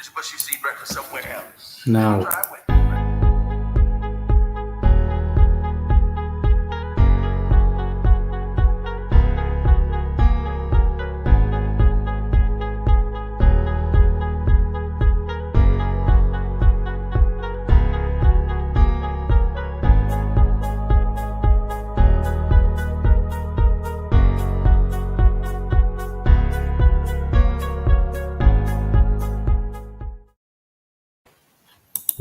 But you see breakfast somewhere else. No.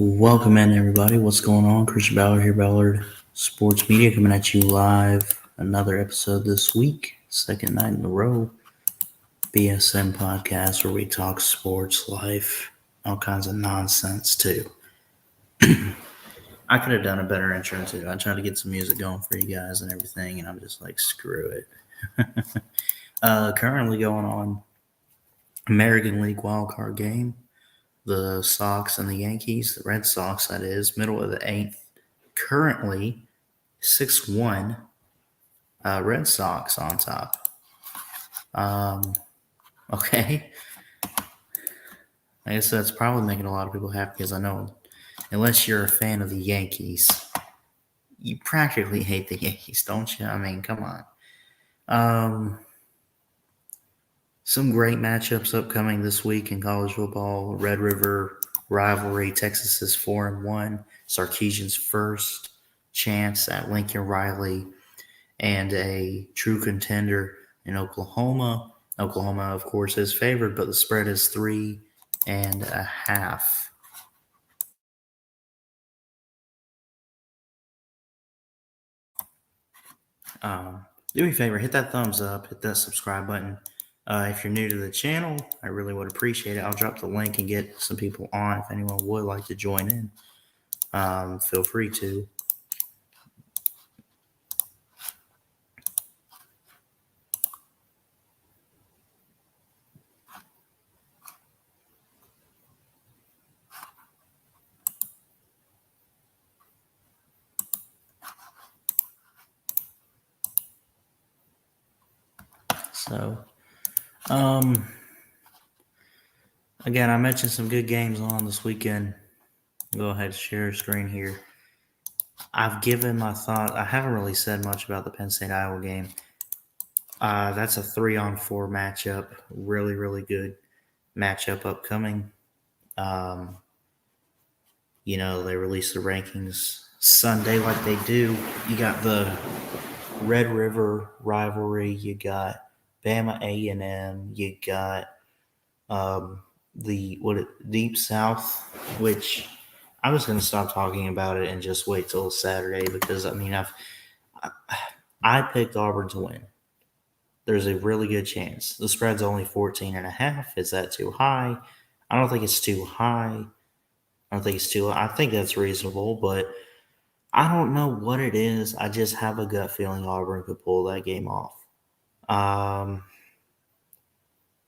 Welcome in, everybody. What's going on? Christian Ballard here, Ballard Sports Media, coming at you live. Another episode this week, second night in a row. BSM Podcast, where we talk sports, life, all kinds of nonsense, too. I could have done a better intro, too. I tried to get some music going for you guys and everything, and I'm just like, screw it. Currently going on American League wildcard game. The Sox and the Yankees, the Red Sox, that is, middle of the 8th. Currently, 6-1, Red Sox on top. Okay. I guess that's probably making a lot of people happy because I know unless you're a fan of the Yankees, you practically hate the Yankees, don't you? I mean, come on. Some great matchups upcoming this week in college football. Red River rivalry. Texas is 4-1. Sarkisian's first chance at Lincoln Riley, and a true contender in Oklahoma. Oklahoma, of course, is favored, but the spread is 3.5. Do me a favor, hit that thumbs up, hit that subscribe button. If you're new to the channel, I really would appreciate it. I'll drop the link and get some people on. If anyone would like to join in, feel free to. So, again, I mentioned some good games on this weekend. Go ahead and share screen here. I've given my thought. I haven't really said much about the Penn State-Iowa game. That's a 3-on-4 matchup. Really, really good matchup upcoming. They release the rankings Sunday like they do. You got the Red River rivalry. You got Bama A&M. You got Deep South, which I'm just going to stop talking about it and just wait till Saturday because, I picked Auburn to win. There's a really good chance. The spread's only 14.5. Is that too high? I don't think it's too high. I think that's reasonable, but I don't know what it is. I just have a gut feeling Auburn could pull that game off.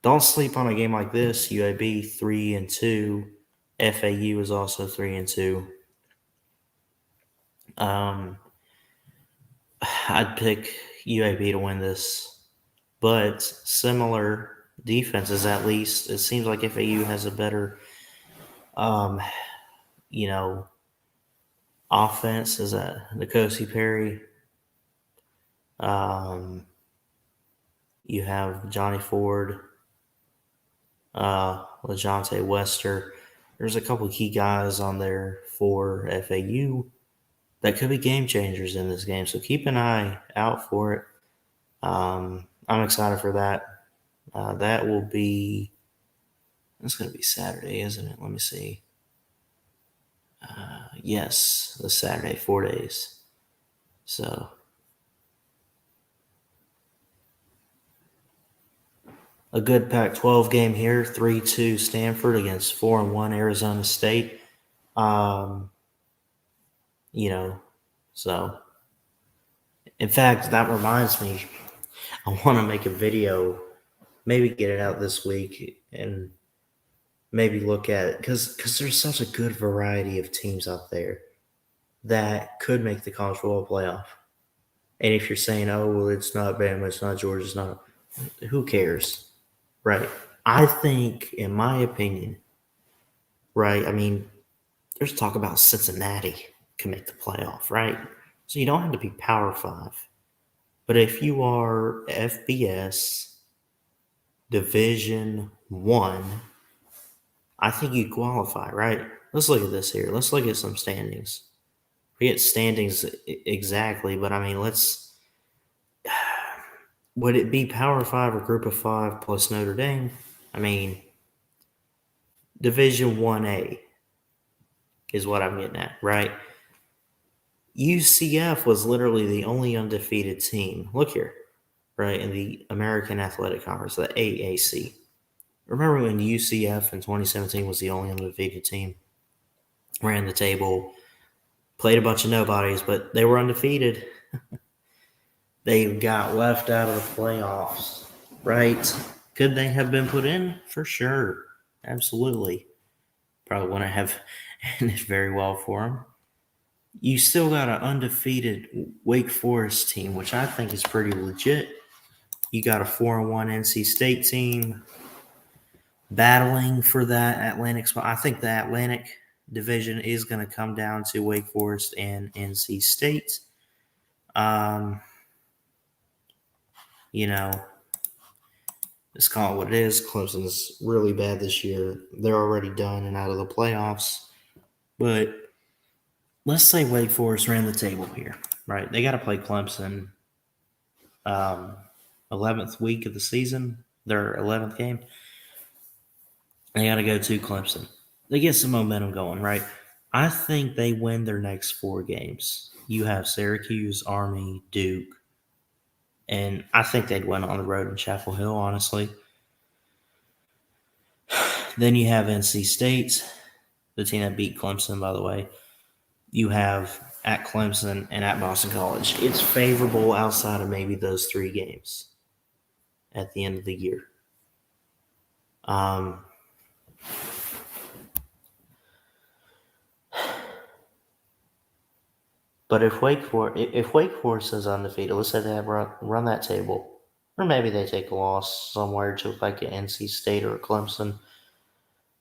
Don't sleep on a game like this. UAB 3-2. FAU is also 3-2. I'd pick UAB to win this, but similar defenses at least. It seems like FAU has a better, offense. Is that N'Kosi Perry? You have Johnny Ford, LaJohntay Wester. There's a couple key guys on there for FAU that could be game changers in this game. So keep an eye out for it. I'm excited for that. That's going to be Saturday, isn't it? Let me see. Yes, this Saturday, 4 days. So a good Pac-12 game here, 3-2 Stanford against 4-1 Arizona State. So in fact, that reminds me, I want to make a video, maybe get it out this week and maybe look at it because there's such a good variety of teams out there that could make the college football playoff. And if you're saying, oh, well, it's not Bama, it's not Georgia, it's not, who cares, right? I think, in my opinion, right? I mean, there's talk about Cincinnati can make the playoff, right? So you don't have to be Power 5. But if you are FBS Division 1, I think you qualify, right? Let's look at this here. Let's look at some standings. Forget standings exactly, but I mean, would it be Power 5 or Group of 5 plus Notre Dame? I mean, Division 1A is what I'm getting at, right? UCF was literally the only undefeated team. Look here, right, in the American Athletic Conference, the AAC. Remember when UCF in 2017 was the only undefeated team? Ran the table, played a bunch of nobodies, but they were undefeated. They got left out of the playoffs, right? Could they have been put in? For sure. Absolutely. Probably wouldn't have ended very well for them. You still got an undefeated Wake Forest team, which I think is pretty legit. You got a 4-1 NC State team battling for that Atlantic spot. I think the Atlantic division is going to come down to Wake Forest and NC State. You know, let's call it what it is. Clemson's really bad this year. They're already done and out of the playoffs. But let's say Wake Forest ran the table here, right? They got to play Clemson 11th week of the season, their 11th game. They got to go to Clemson. They get some momentum going, right? I think they win their next 4 games. You have Syracuse, Army, Duke, and I think they'd win on the road in Chapel Hill, honestly. Then you have NC State, the team that beat Clemson, by the way. You have at Clemson and at Boston College. It's favorable outside of maybe those 3 games at the end of the year. But if Wake Forest is undefeated, let's say they have run that table, or maybe they take a loss somewhere to like an NC State or a Clemson,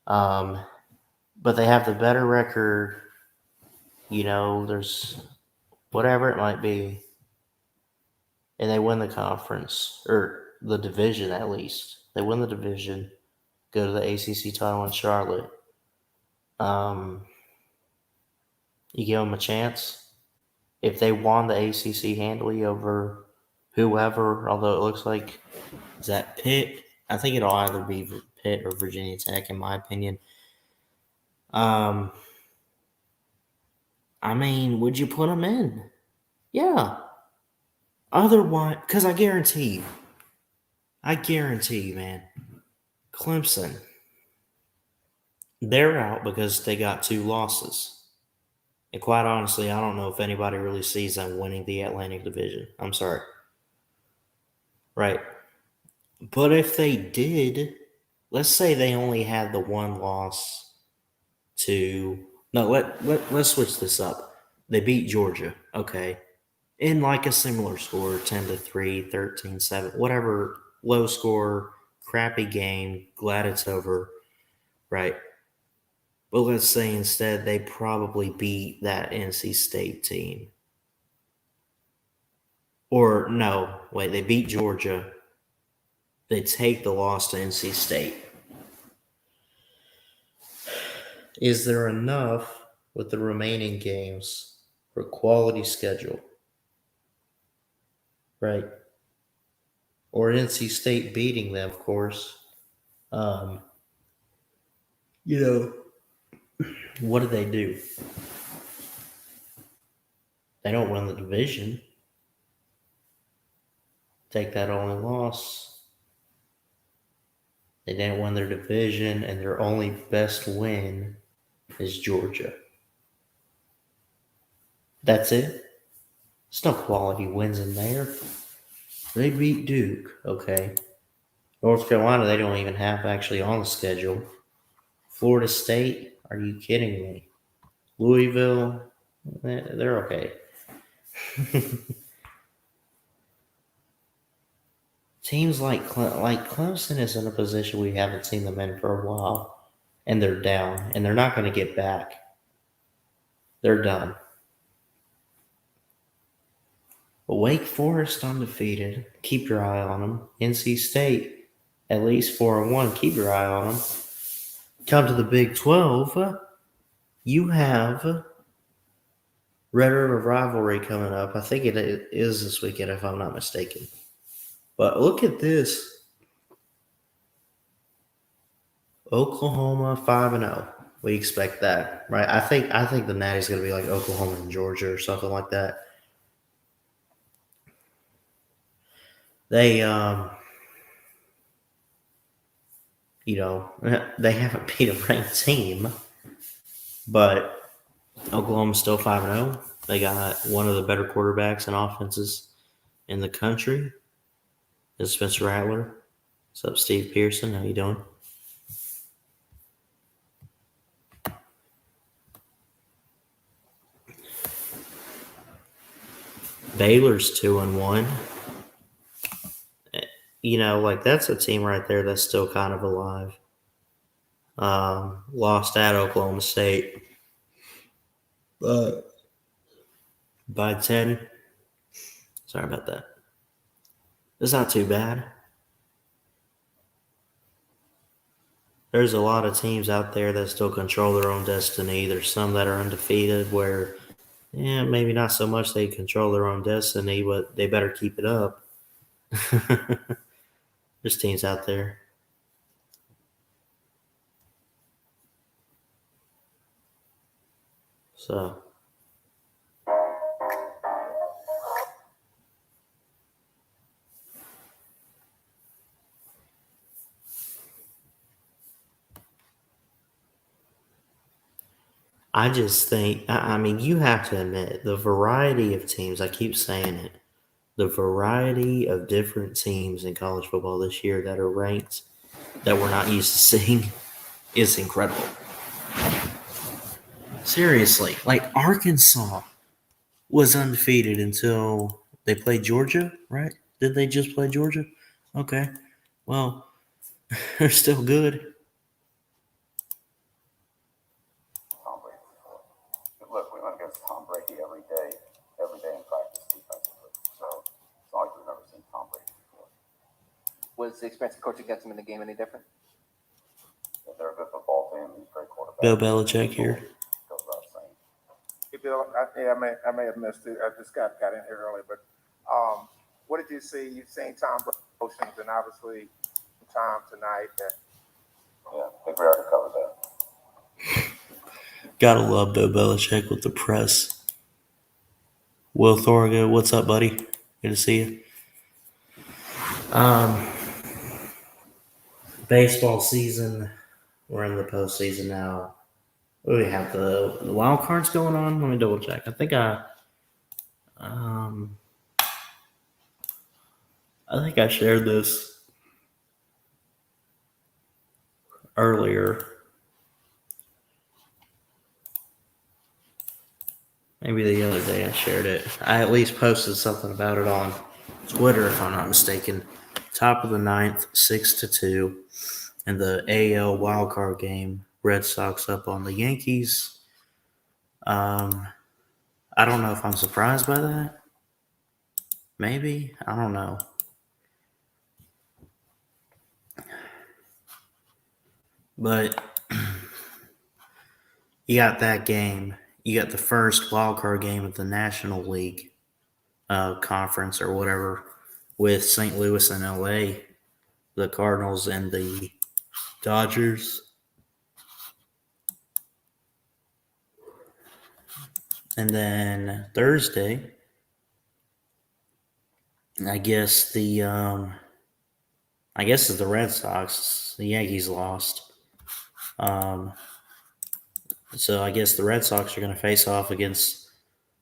but they have the better record. There's whatever it might be, and they win the conference or the division at least. They win the division, go to the ACC title in Charlotte. You give them a chance. If they won the ACC handily over whoever, although it looks like, is that Pitt? I think it'll either be Pitt or Virginia Tech, in my opinion. I mean, would you put them in? Yeah. Otherwise, because I guarantee you, man, Clemson, they're out because they got 2 losses. And quite honestly, I don't know if anybody really sees them winning the Atlantic Division. I'm sorry. Right. But if they did, let's say they only had the 1 loss to... No, let's switch this up. They beat Georgia, okay, in like a similar score, 10-3, 13-7, whatever, low score, crappy game, glad it's over, right? But let's say instead they probably beat that NC State team. Or no, wait, they beat Georgia. They take the loss to NC State. Is there enough with the remaining games for quality schedule? Right? Or NC State beating them, of course. What do? They don't win the division. Take that only loss. They didn't win their division, and their only best win is Georgia. That's it. There's no quality wins in there. They beat Duke, okay. North Carolina, they don't even have actually on the schedule. Florida State, are you kidding me? Louisville, they're okay. Teams like Clemson is in a position we haven't seen them in for a while. and they're down, and they're not going to get back. They're done. But Wake Forest undefeated. Keep your eye on them. NC State at least 4-1. Keep your eye on them. Come to the Big 12. You have Red River Rivalry coming up. I think it is this weekend, if I'm not mistaken. But look at this. Oklahoma 5-0. We expect that, right? I think the Natty's going to be like Oklahoma and Georgia or something like that. They, they haven't beat a ranked team, but Oklahoma's still 5-0. They got one of the better quarterbacks and offenses in the country. Is Spencer Rattler. What's up, Steve Pearson? How you doing? Baylor's 2-1. That's a team right there that's still kind of alive. Lost at Oklahoma State by 10. Sorry about that. It's not too bad. There's a lot of teams out there that still control their own destiny. There's some that are undefeated where, maybe not so much they control their own destiny, but they better keep it up. There's teams out there. So, I just think, you have to admit, the variety of teams, I keep saying it, the variety of different teams in college football this year that are ranked that we're not used to seeing is incredible. Seriously, like Arkansas was undefeated until they played Georgia, right? Did they just play Georgia? Okay. Well, they're still good. Tom Brady. Look, we went against Tom Brady every day in practice defensively. So it's not like we've never seen Tom Brady before. Was the experience of coaching against him in the game any different? Yeah, they're a good football team. He's a great quarterback. Bill Belichick here. Goes without saying. Hey, Bill, I may have missed it. I just got in here early, but what did you see? You've seen Tom Brady, and obviously Tom tonight. Yeah, I think we already covered that. Gotta love Bill Belichick with the press. Will Thorngood, what's up, buddy? Good to see you. Baseball season. We're in the postseason now. We have the wild cards going on. Let me double check. I think I shared this earlier. Maybe the other day I shared it. I at least posted something about it on Twitter, if I'm not mistaken. Top of the ninth, 6-2, in the AL wildcard game. Red Sox up on the Yankees. I don't know if I'm surprised by that. Maybe. I don't know. But you got that game. You got the first wildcard game of the National League conference or whatever with St. Louis and LA, the Cardinals and the Dodgers. And then Thursday, I guess it's the Red Sox. The Yankees lost. So I guess the Red Sox are going to face off against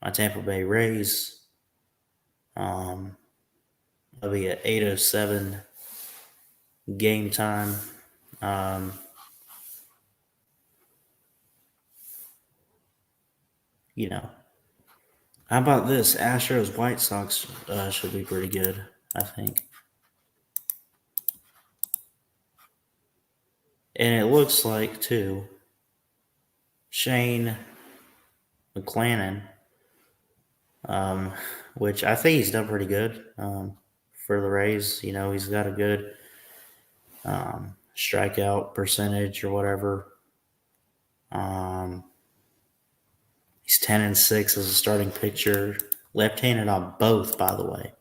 my Tampa Bay Rays. It'll be at 8:07 game time. How about this? Astros White Sox should be pretty good, I think. And it looks like, too, Shane McClanahan, which I think he's done pretty good for the Rays. You know, he's got a good strikeout percentage or whatever. He's 10-6 as a starting pitcher, left-handed on both, by the way.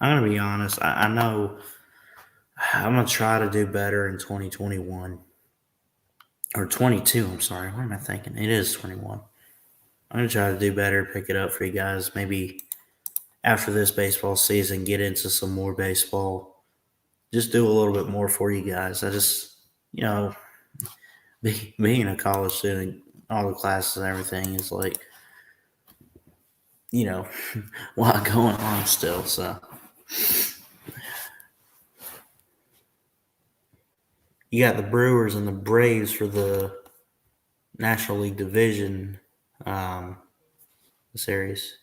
I'm gonna be honest. I know I'm gonna try to do better in 2021 or 22. I'm sorry. What am I thinking? It is 21. I'm gonna try to do better, pick it up for you guys. Maybe after this baseball season, get into some more baseball. Just do a little bit more for you guys. I just, you know, being a college student, all the classes and everything is like, you know, a lot going on still. So you got the Brewers and the Braves for the National League Division series.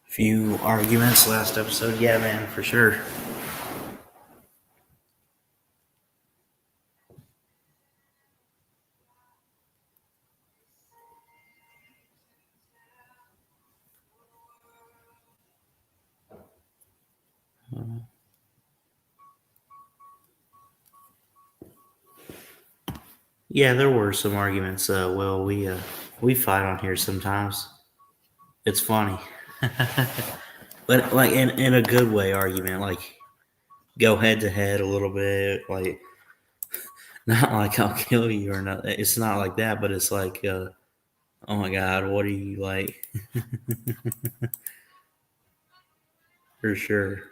Few arguments last episode. Yeah, man, for sure. Yeah, there were some arguments. Well, we fight on here sometimes. It's funny, but like in a good way. Argument like go head to head a little bit. Like not like I'll kill you or not. It's not like that, but it's like, oh my God, what are you like? For sure.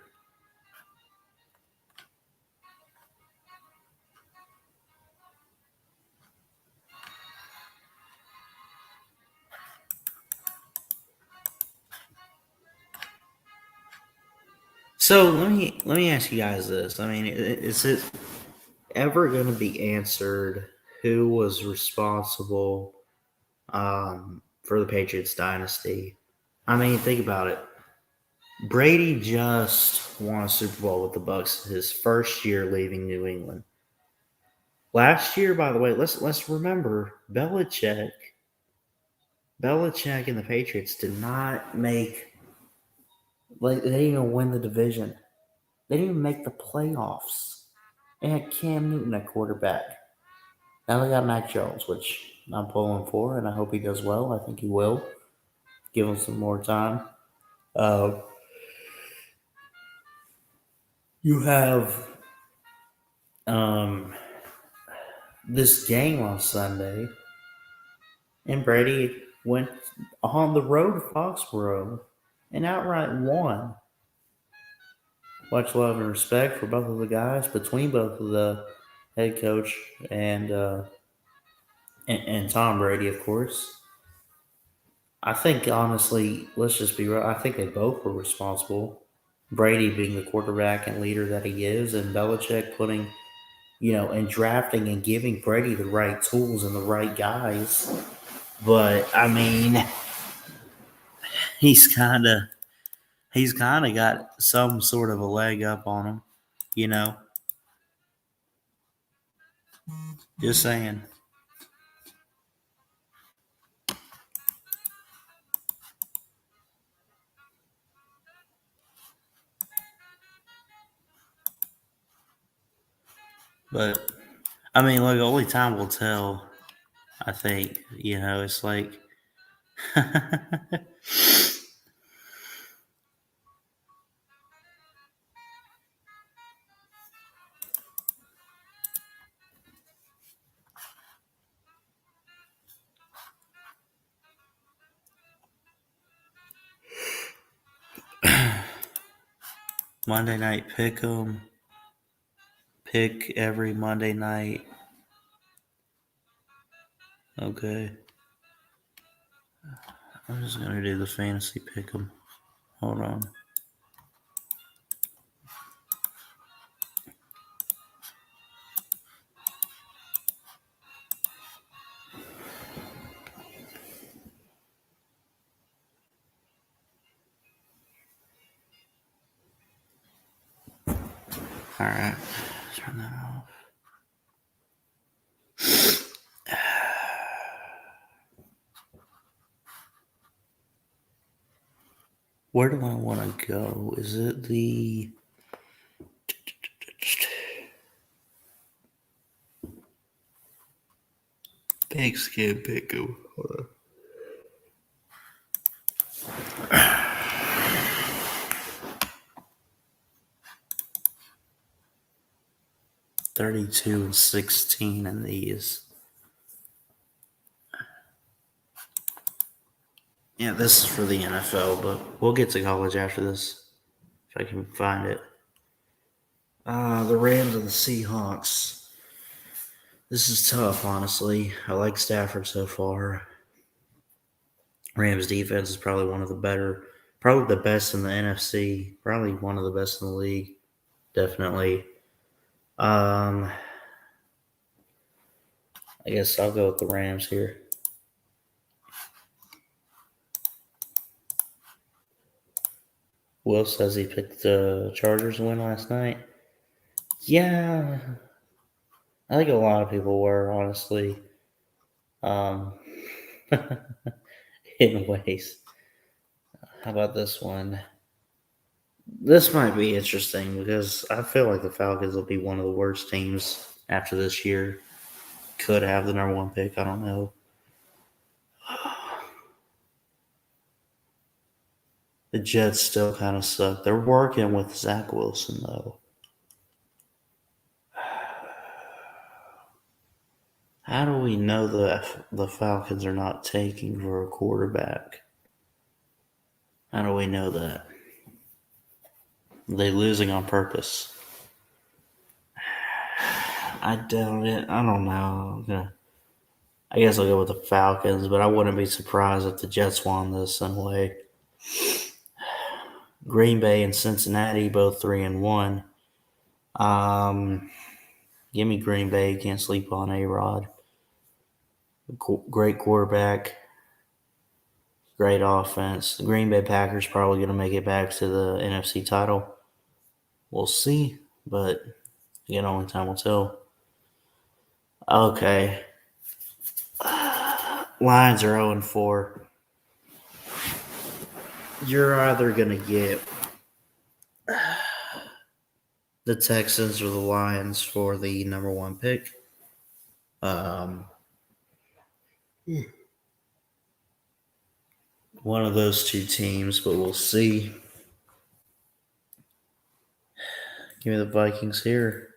So let me ask you guys this. I mean, is it ever going to be answered who was responsible for the Patriots dynasty? I mean, think about it. Brady just won a Super Bowl with the Bucs his first year leaving New England. Last year, by the way, let's remember Belichick and the Patriots did not make they didn't even win the division. They didn't even make the playoffs. They had Cam Newton at quarterback. Now they got Mac Jones, which I'm pulling for, and I hope he does well. I think he will. Give him some more time. You have this game on Sunday, and Brady went on the road to Foxborough and outright won. Much love and respect for both of the guys, between both of the head coach and Tom Brady, of course. I think, honestly, let's just be real. I think they both were responsible. Brady being the quarterback and leader that he is, and Belichick putting, and drafting and giving Brady the right tools and the right guys. But I mean, he's kind of got some sort of a leg up on him, you know. Just saying. But I mean, look, only time will tell. I think, it's like Monday night pick 'em. Pick every Monday night. Okay. I'm just gonna do the fantasy pick'em. Hold on. Alright, turn that off. Where do I want to go? Is it the pigskin pick'em? Hold on. 32-16 in these. Yeah, this is for the NFL, but we'll get to college after this if I can find it. The Rams and the Seahawks. This is tough, honestly. I like Stafford so far. Rams defense is probably one of the better, probably the best in the NFC, probably one of the best in the league, definitely. I guess I'll go with the Rams here. Will says he picked the Chargers to win last night. Yeah, I think a lot of people were, honestly. In ways. How about this one? This might be interesting because I feel like the Falcons will be one of the worst teams after this year. Could have the number one pick. I don't know. The Jets still kind of suck. They're working with Zach Wilson, though. How do we know that the Falcons are not taking for a quarterback? How do we know that? Are they losing on purpose? I doubt it. I don't know. I guess I'll go with the Falcons, but I wouldn't be surprised if the Jets won this anyway. Green Bay and Cincinnati, both 3-1. Give me Green Bay. Can't sleep on A-Rod. Great quarterback. Great offense. The Green Bay Packers probably going to make it back to the NFC title. We'll see, but again, only time will tell. Okay. Lions are 0-4. You're either going to get the Texans or the Lions for the number one pick. One of those two teams, but we'll see. Give me the Vikings here.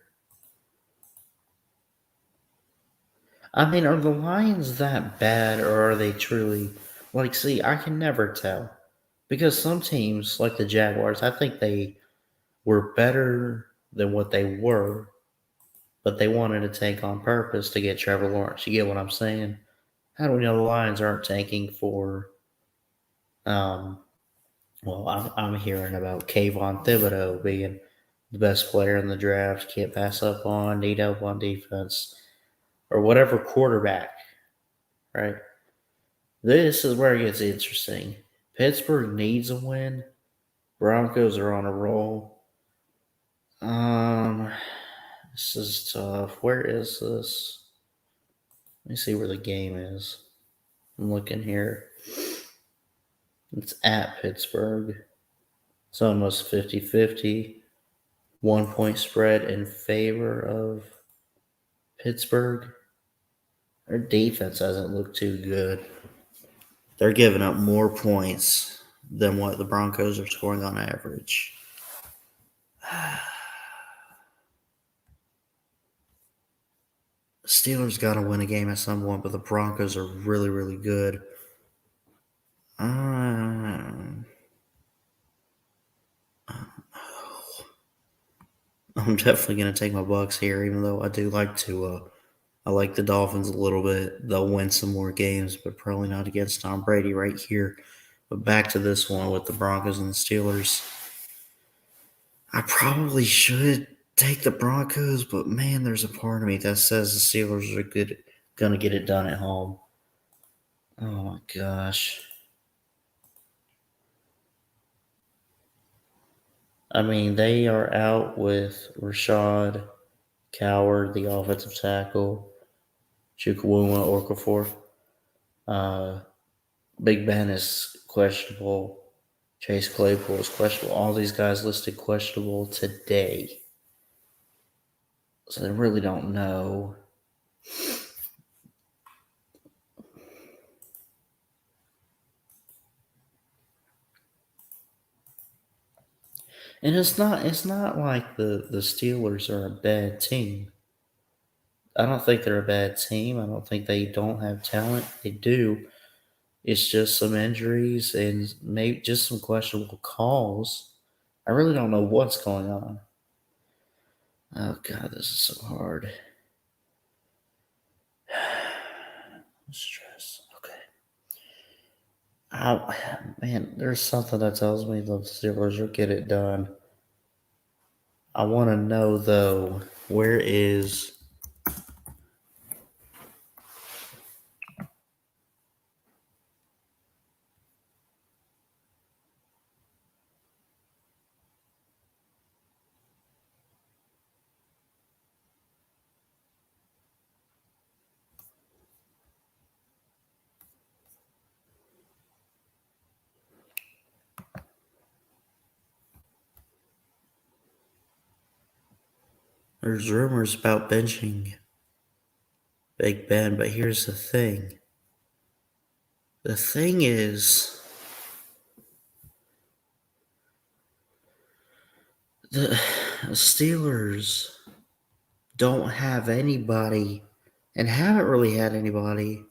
I mean, are the Lions that bad, or are they truly... see, I can never tell. Because some teams, like the Jaguars, I think they were better than what they were, but they wanted to tank on purpose to get Trevor Lawrence. You get what I'm saying? How do we know the Lions aren't tanking for... I'm hearing about Kayvon Thibodeau being the best player in the draft, can't pass up on, need help on defense, or whatever quarterback, right? This is where it gets interesting. Pittsburgh needs a win. Broncos are on a roll. This is tough. Where is this? Let me see where the game is. I'm looking here. It's at Pittsburgh. It's almost 50-50. 1 point spread in favor of Pittsburgh. Their defense hasn't looked too good. They're giving up more points than what the Broncos are scoring on average. Steelers got to win a game at some point, but the Broncos are really, really good. I'm definitely going to take my Bucks here, even though I do like to I like the Dolphins a little bit. They'll win some more games, but probably not against Tom Brady right here. But back to this one with the Broncos and the Steelers. I probably should take the Broncos, but man, there's a part of me that says the Steelers are gonna get it done at home. Oh my gosh. I mean, they are out with Rashad Coward, the offensive tackle, Chukwuma Okafor. Big Ben is questionable. Chase Claypool is questionable. All these guys listed questionable today. So they really don't know. And it's not like the Steelers are a bad team. I don't think they're a bad team. I don't think they don't have talent. They do. It's just some injuries and maybe just some questionable calls. I really don't know what's going on. Oh God, this is so hard. Stress. Okay. Man, there's something that tells me the Steelers will get it done. I want to know though, where is there's rumors about benching Big Ben, but here's the thing. The thing is, the Steelers don't have anybody and haven't really had anybody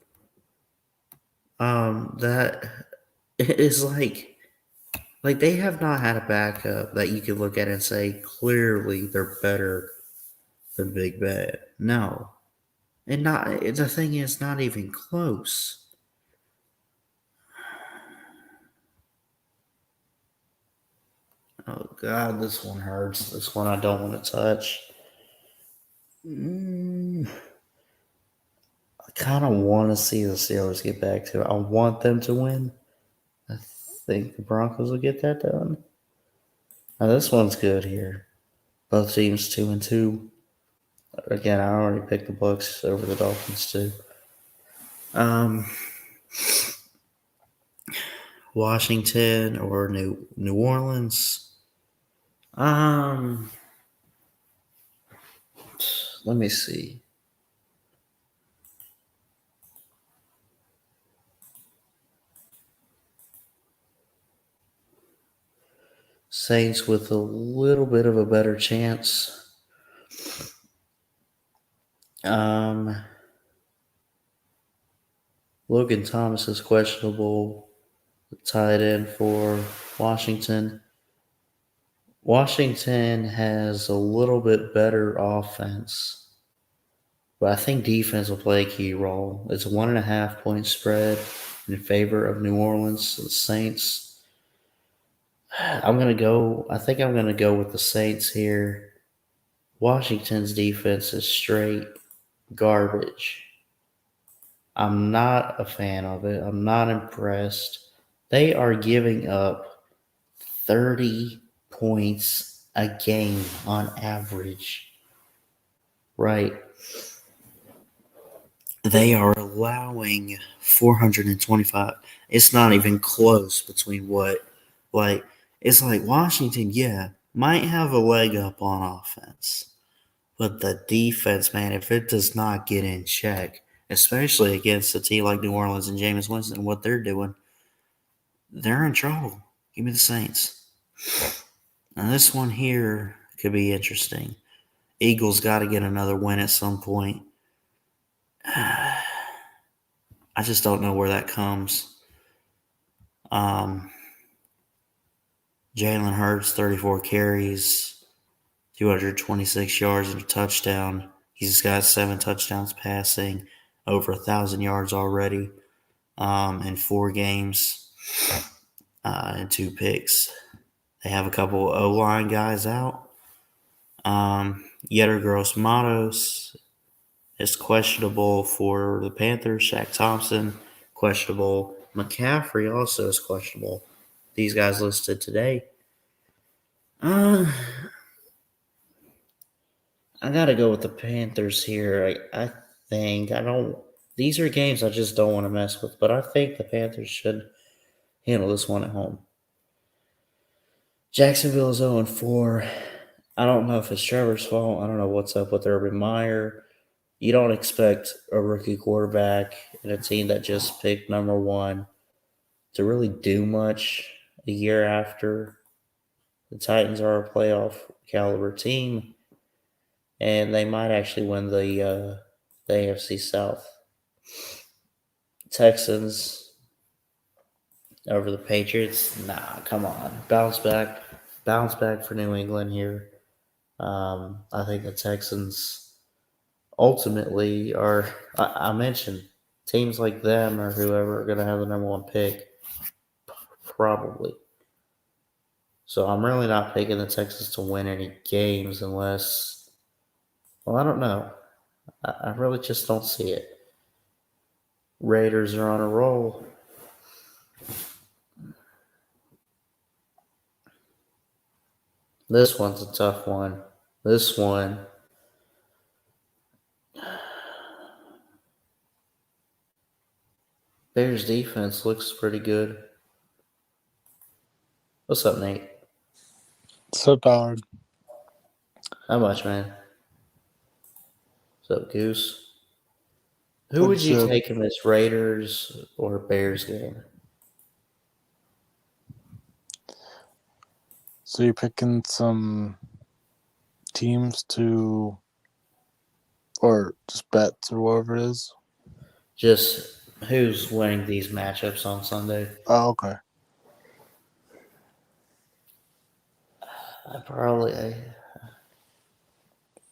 that is like they have not had a backup that you could look at and say clearly they're better than Big Ben. No. And not the thing is not even close. Oh God, this one hurts. This one I don't want to touch. I kind of want to see the Steelers get back to it. I want them to win. I think the Broncos will get that done. Now this one's good here. Both teams 2-2. Again, I already picked the Bucs over the Dolphins too. Washington or New Orleans. Let me see. Saints with a little bit of a better chance. Logan Thomas is questionable. Tight end for Washington. Washington has a little bit better offense, but I think defense will play a key role. It's a 1.5 point spread in favor of New Orleans, the Saints. I think I'm gonna go with the Saints here. Washington's defense is straight garbage. I'm not a fan of it. I'm not impressed. They are giving up 30 points a game on average. Right. They are allowing 425. It's not even close between it's like Washington, yeah, might have a leg up on offense. But the defense, man, if it does not get in check, especially against a team like New Orleans and Jameis Winston, what they're doing, they're in trouble. Give me the Saints. Now, this one here could be interesting. Eagles got to get another win at some point. I just don't know where that comes. Jalen Hurts, 34 carries, 226 yards and a touchdown. He's got 7 touchdowns passing, over 1,000 yards already in 4 games and 2 picks. They have a couple O-line guys out. Yetter Gross Matos is questionable for the Panthers. Shaq Thompson, questionable. McCaffrey also is questionable. These guys listed today. I got to go with the Panthers here. I think. These are games I just don't want to mess with, but I think the Panthers should handle this one at home. Jacksonville is 0-4. I don't know if it's Trevor's fault. I don't know what's up with Urban Meyer. You don't expect a rookie quarterback and a team that just picked number 1 to really do much a year after. The Titans are a playoff caliber team, and they might actually win the AFC South. Texans over the Patriots. Nah, come on. Bounce back for New England here. I think the Texans ultimately are, I mentioned, teams like them or whoever are going to have the number 1 pick. Probably. So I'm really not picking the Texans to win any games unless, well, I don't know. I really just don't see it. Raiders are on a roll. This one's a tough one. This one. Bears defense looks pretty good. What's up, Nate? What's up, Ballard? How much, man? What's up, Goose? Who would you What's up? take in this Raiders or Bears game? So you're picking some teams to, or just bets or whatever it is? Just who's winning these matchups on Sunday? Oh, okay.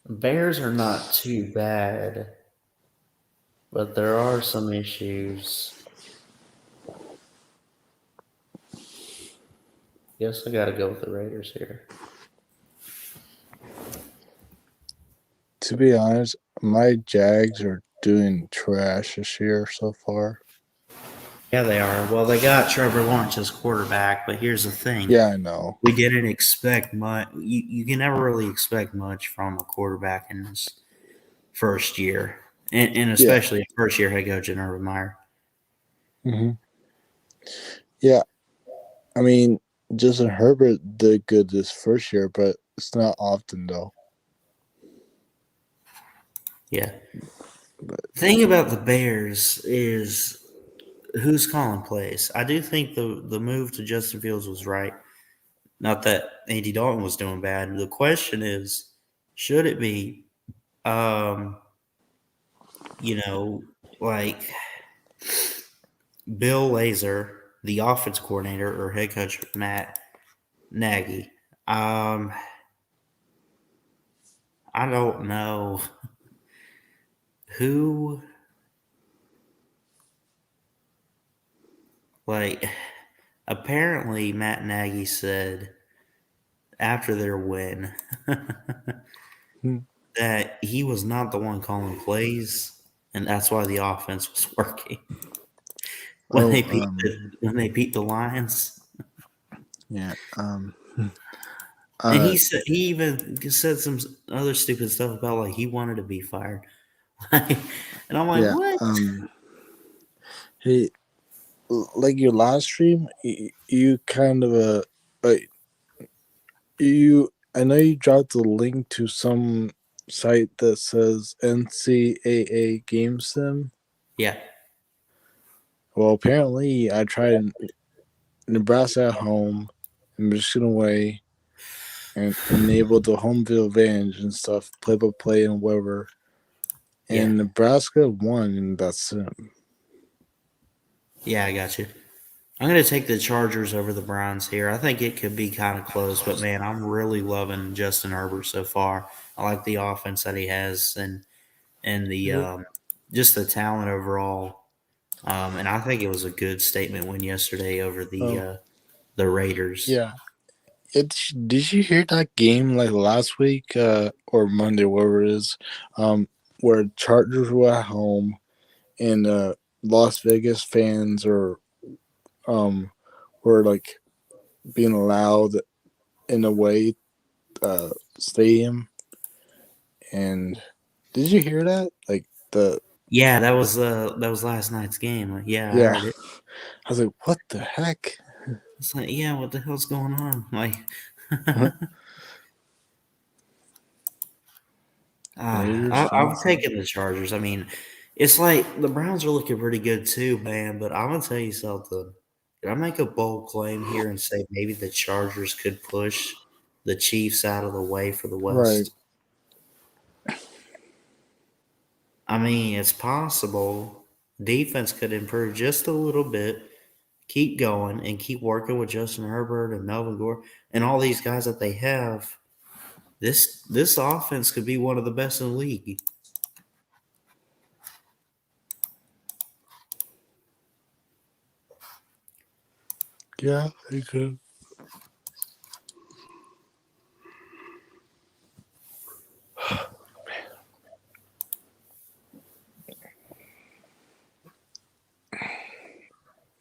Bears are not too bad, but there are some issues. Guess I got to go with the Raiders here. To be honest, my Jags are doing trash this year so far. Yeah, they are. Well, they got Trevor Lawrence as quarterback, but here's the thing. Yeah, I know. We didn't expect much. You can never really expect much from a quarterback in his first year, and especially a first-year head coach in Urban Meyer. Mm-hmm. Yeah. I mean, Justin Herbert did good this first year, but it's not often, though. Yeah. The thing about the Bears is who's calling plays. I do think the move to Justin Fields was right. Not that Andy Dalton was doing bad. The question is, should it be, like Bill Lazor, the offense coordinator, or head coach Matt Nagy? I don't know who. Like, apparently Matt Nagy said after their win that he was not the one calling plays, and that's why the offense was working when they beat the Lions. Yeah. And he even said some other stupid stuff about like he wanted to be fired. And I'm like, what? Hey, like your last stream, you kind of I know you dropped the link to some site that says NCAA Game Sim. Yeah. Well, apparently I tried Nebraska at home and Michigan away and enabled the home field advantage and stuff, play-by-play and whatever. And Nebraska won in that sim. Yeah, I got you. I'm going to take the Chargers over the Browns here. I think it could be kind of close, but, man, I'm really loving Justin Herbert so far. I like the offense that he has, and and the just the talent overall. And I think it was a good statement win yesterday over the Raiders. Yeah. Did you hear that game like last week or Monday, whatever it is, where Chargers were at home and Las Vegas fans were like being allowed in a way stadium, and did you hear that? Like Yeah, that was last night's game. Yeah, I yeah, heard it. I was like, what the heck? It's like, yeah, what the hell's going on? Like, Raiders I'm fans. taking the Chargers. I mean, it's like the Browns are looking pretty good too, man. But I'm gonna tell you something. Can I make a bold claim here and say maybe the Chargers could push the Chiefs out of the way for the Right. West? I mean, it's possible. Defense could improve just a little bit. Keep going and keep working with Justin Herbert and Melvin Gore and all these guys that they have. This offense could be one of the best in the league. Yeah, they could.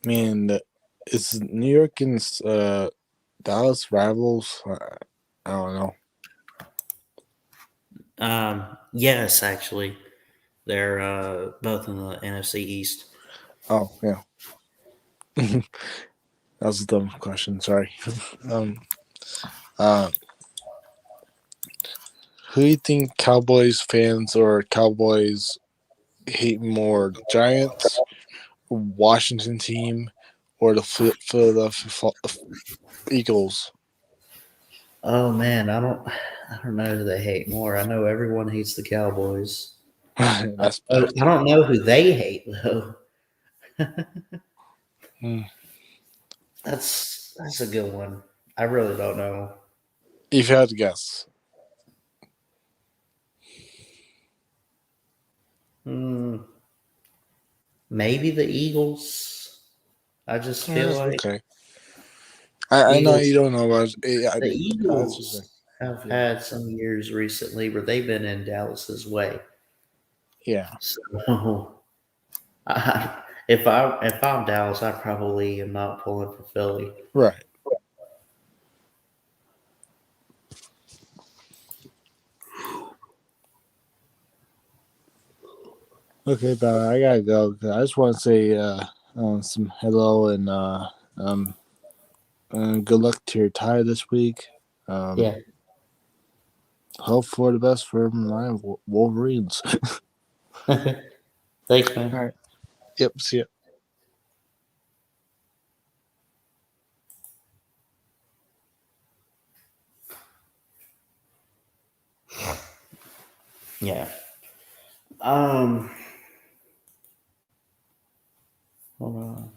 Man, is New York and Dallas rivals? I don't know. Yes, actually, they're both in the NFC East. Oh yeah, that was a dumb question. Sorry. uh, who do you think Cowboys fans or Cowboys hate more, the Giants, Washington team, or the Philadelphia Eagles? Oh man, I don't know who they hate more. I know everyone hates the Cowboys. That's I bad. don't know who they hate though. Hmm. That's a good one. I really don't know. If you had to guess, Hmm, maybe the Eagles. I just feel like okay. I know Eagles. you don't know about it. The I was just like, Eagles have yeah, had some years recently where they've been in Dallas's way. yeah, So if I'm Dallas, I probably am not pulling for Philly. right. Okay, but I gotta go. 'Cause I just want to say some hello um, and good luck to your tie this week. Yeah. Hope for the best for my Wolverines. Thanks, man. All right. Yep. See ya. Yeah. Hold on.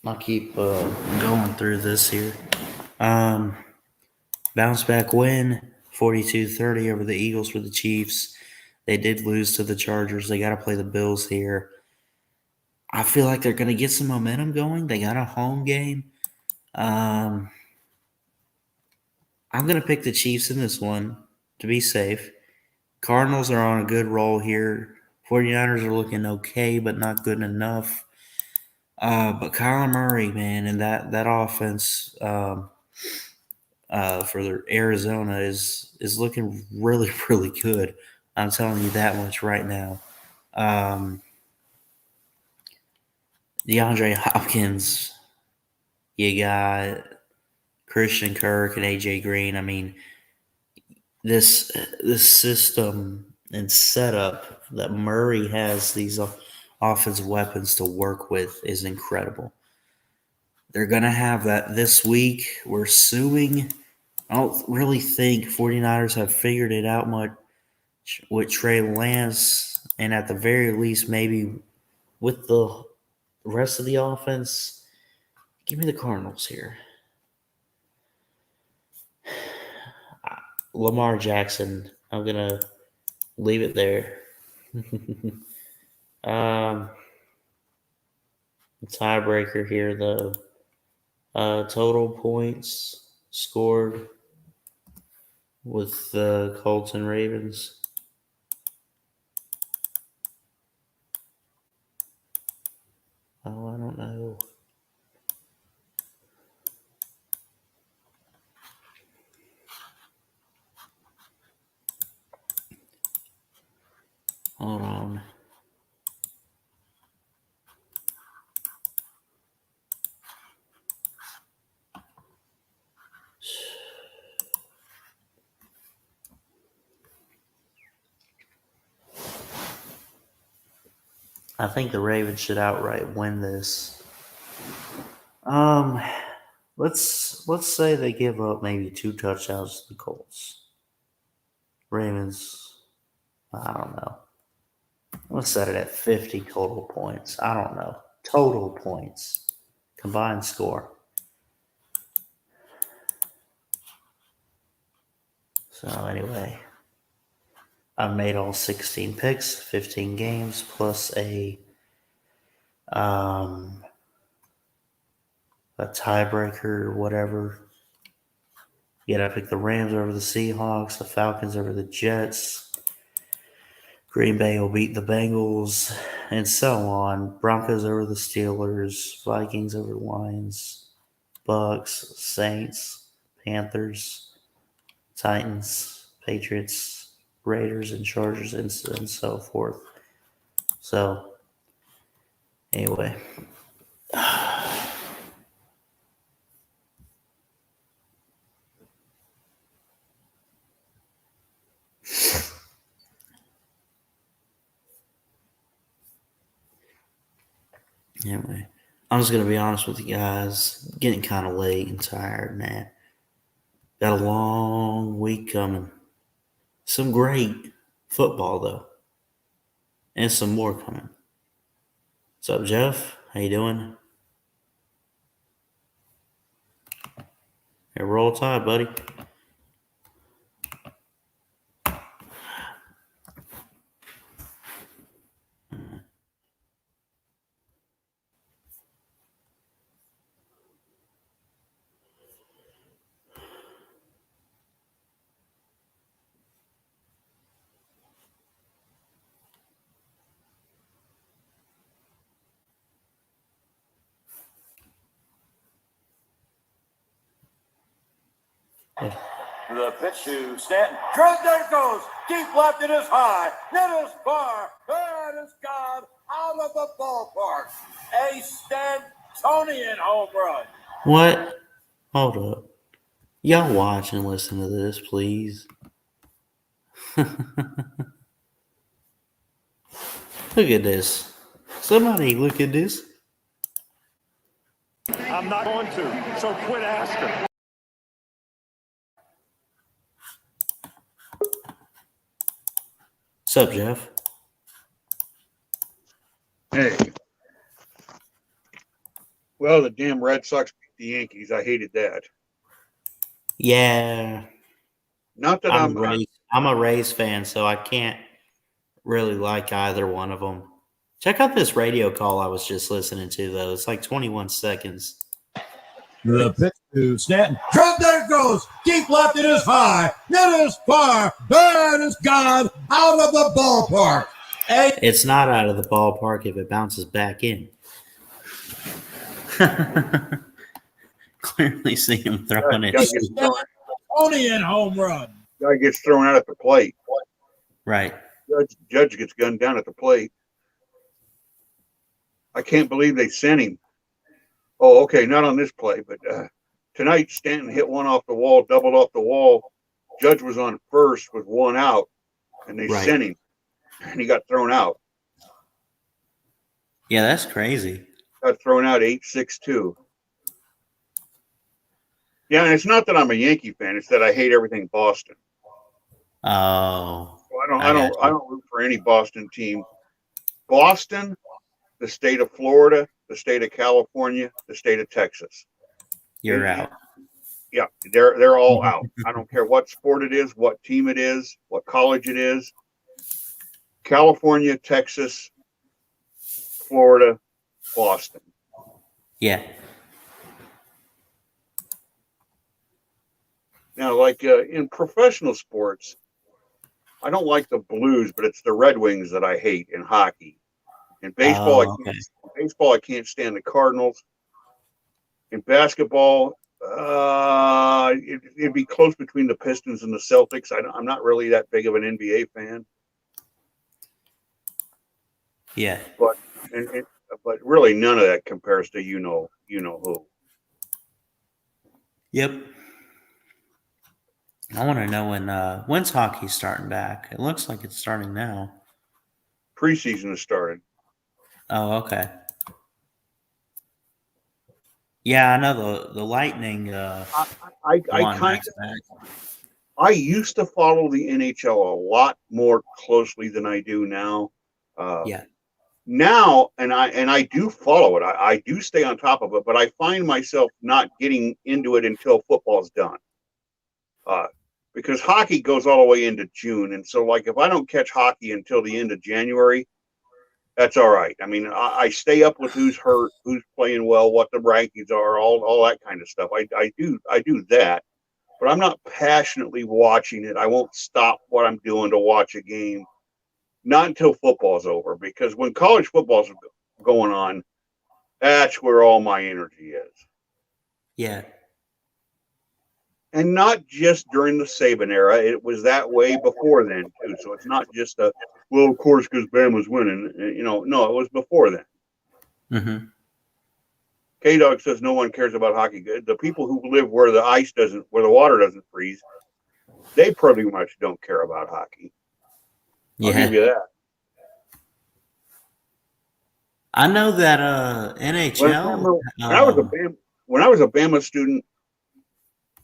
I'll keep going through this here. Bounce back win, 42-30 over the Eagles for the Chiefs. They did lose to the Chargers. They got to play the Bills here. I feel like they're going to get some momentum going. They got a home game. I'm going to pick the Chiefs in this one to be safe. Cardinals are on a good roll here. 49ers are looking okay, but not good enough. But Kyler Murray, man, and that offense for the Arizona is looking really, really good. I'm telling you that much right now. DeAndre Hopkins, you got Christian Kirk and AJ Green. I mean, this system and setup that Murray has these offensive weapons to work with is incredible. They're going to have that this week. We're assuming. I don't really think 49ers have figured it out much with Trey Lance, and at the very least, maybe with the rest of the offense, give me the Cardinals here. Lamar Jackson. I'm gonna leave it there. Tiebreaker here, though. Total points scored with the Colts and Ravens. Oh, I don't know. Hold on. I think the Ravens should outright win this. Let's say they give up maybe 2 touchdowns to the Colts. Ravens, I don't know. Let's set it at 50 total points. I don't know. Total points. Combined score. So anyway, I've made all 16 picks, 15 games, plus a tiebreaker or whatever. You gotta pick the Rams over the Seahawks, the Falcons over the Jets. Green Bay will beat the Bengals, and so on. Broncos over the Steelers, Vikings over the Lions, Bucks, Saints, Panthers, Titans, Patriots, Raiders, and Chargers, and so forth. So, anyway. Anyway, I'm just going to be honest with you guys. Getting kind of late and tired, man. Got a long week coming. Some great football, though. And some more coming. What's up, Jeff? How you doing? Hey, roll tide, buddy. The pitch to Stanton. There it goes. Deep left. It is high. It is far. It is gone out of the ballpark. A Stantonian home run. What? Hold up. Y'all watch and listen to this, please. Look at this. Somebody look at this. I'm not going to, so quit asking. What's up, Jeff? Hey. Well, the damn Red Sox beat the Yankees. I hated that. Yeah. Not that I'm a Rays fan, so I can't really like either one of them. Check out this radio call I was just listening to, though. It's like 21 seconds. The pitch to Stanton. There it goes. Deep left. It is high. It is far. It is gone out of the ballpark. It's not out of the ballpark if it bounces back in. Clearly see him throwing it. Stantonian home run. Guy gets thrown out at the plate. Right. Judge gets gunned down at the plate. I can't believe they sent him. Oh, okay, not on this play, but tonight Stanton hit one off the wall, doubled off the wall. Judge was on first with one out, and they sent him, and he got thrown out. Yeah, that's crazy. Got thrown out 8-6-2. Yeah, and it's not that I'm a Yankee fan; it's that I hate everything Boston. Oh. I don't root for any Boston team. Boston, the state of Florida, the state of California, the state of Texas. You're out. Yeah, they're all out. I don't care what sport it is, what team it is, what college it is. California, Texas, Florida, Boston. Yeah. Now, like in professional sports, I don't like the Blues, but it's the Red Wings that I hate in hockey. In baseball, I can't stand the Cardinals. In basketball, it'd be close between the Pistons and the Celtics. I'm not really that big of an NBA fan. Yeah. But really, none of that compares to you know who. Yep. I want to know when's hockey starting back. It looks like it's starting now. Preseason has started. Oh, okay. Yeah, I know the Lightning. I used to follow the NHL a lot more closely than I do now. Yeah. Now, and I do follow it. I do stay on top of it, but I find myself not getting into it until football's done. Because hockey goes all the way into June, and so like if I don't catch hockey until the end of January, that's all right. I mean, I stay up with who's hurt, who's playing well, what the rankings are, all that kind of stuff. I do that, but I'm not passionately watching it. I won't stop what I'm doing to watch a game, not until football's over, because when college football's going on, that's where all my energy is. Yeah. And not just during the Saban era. It was that way before then, too. So it's not just of course, because Bama's winning. No, it was before then. Mm-hmm. K-Dog says no one cares about hockey. The people who live where the water doesn't freeze, they pretty much don't care about hockey. I'll give you that. I know that NHL. When I was a Bama student,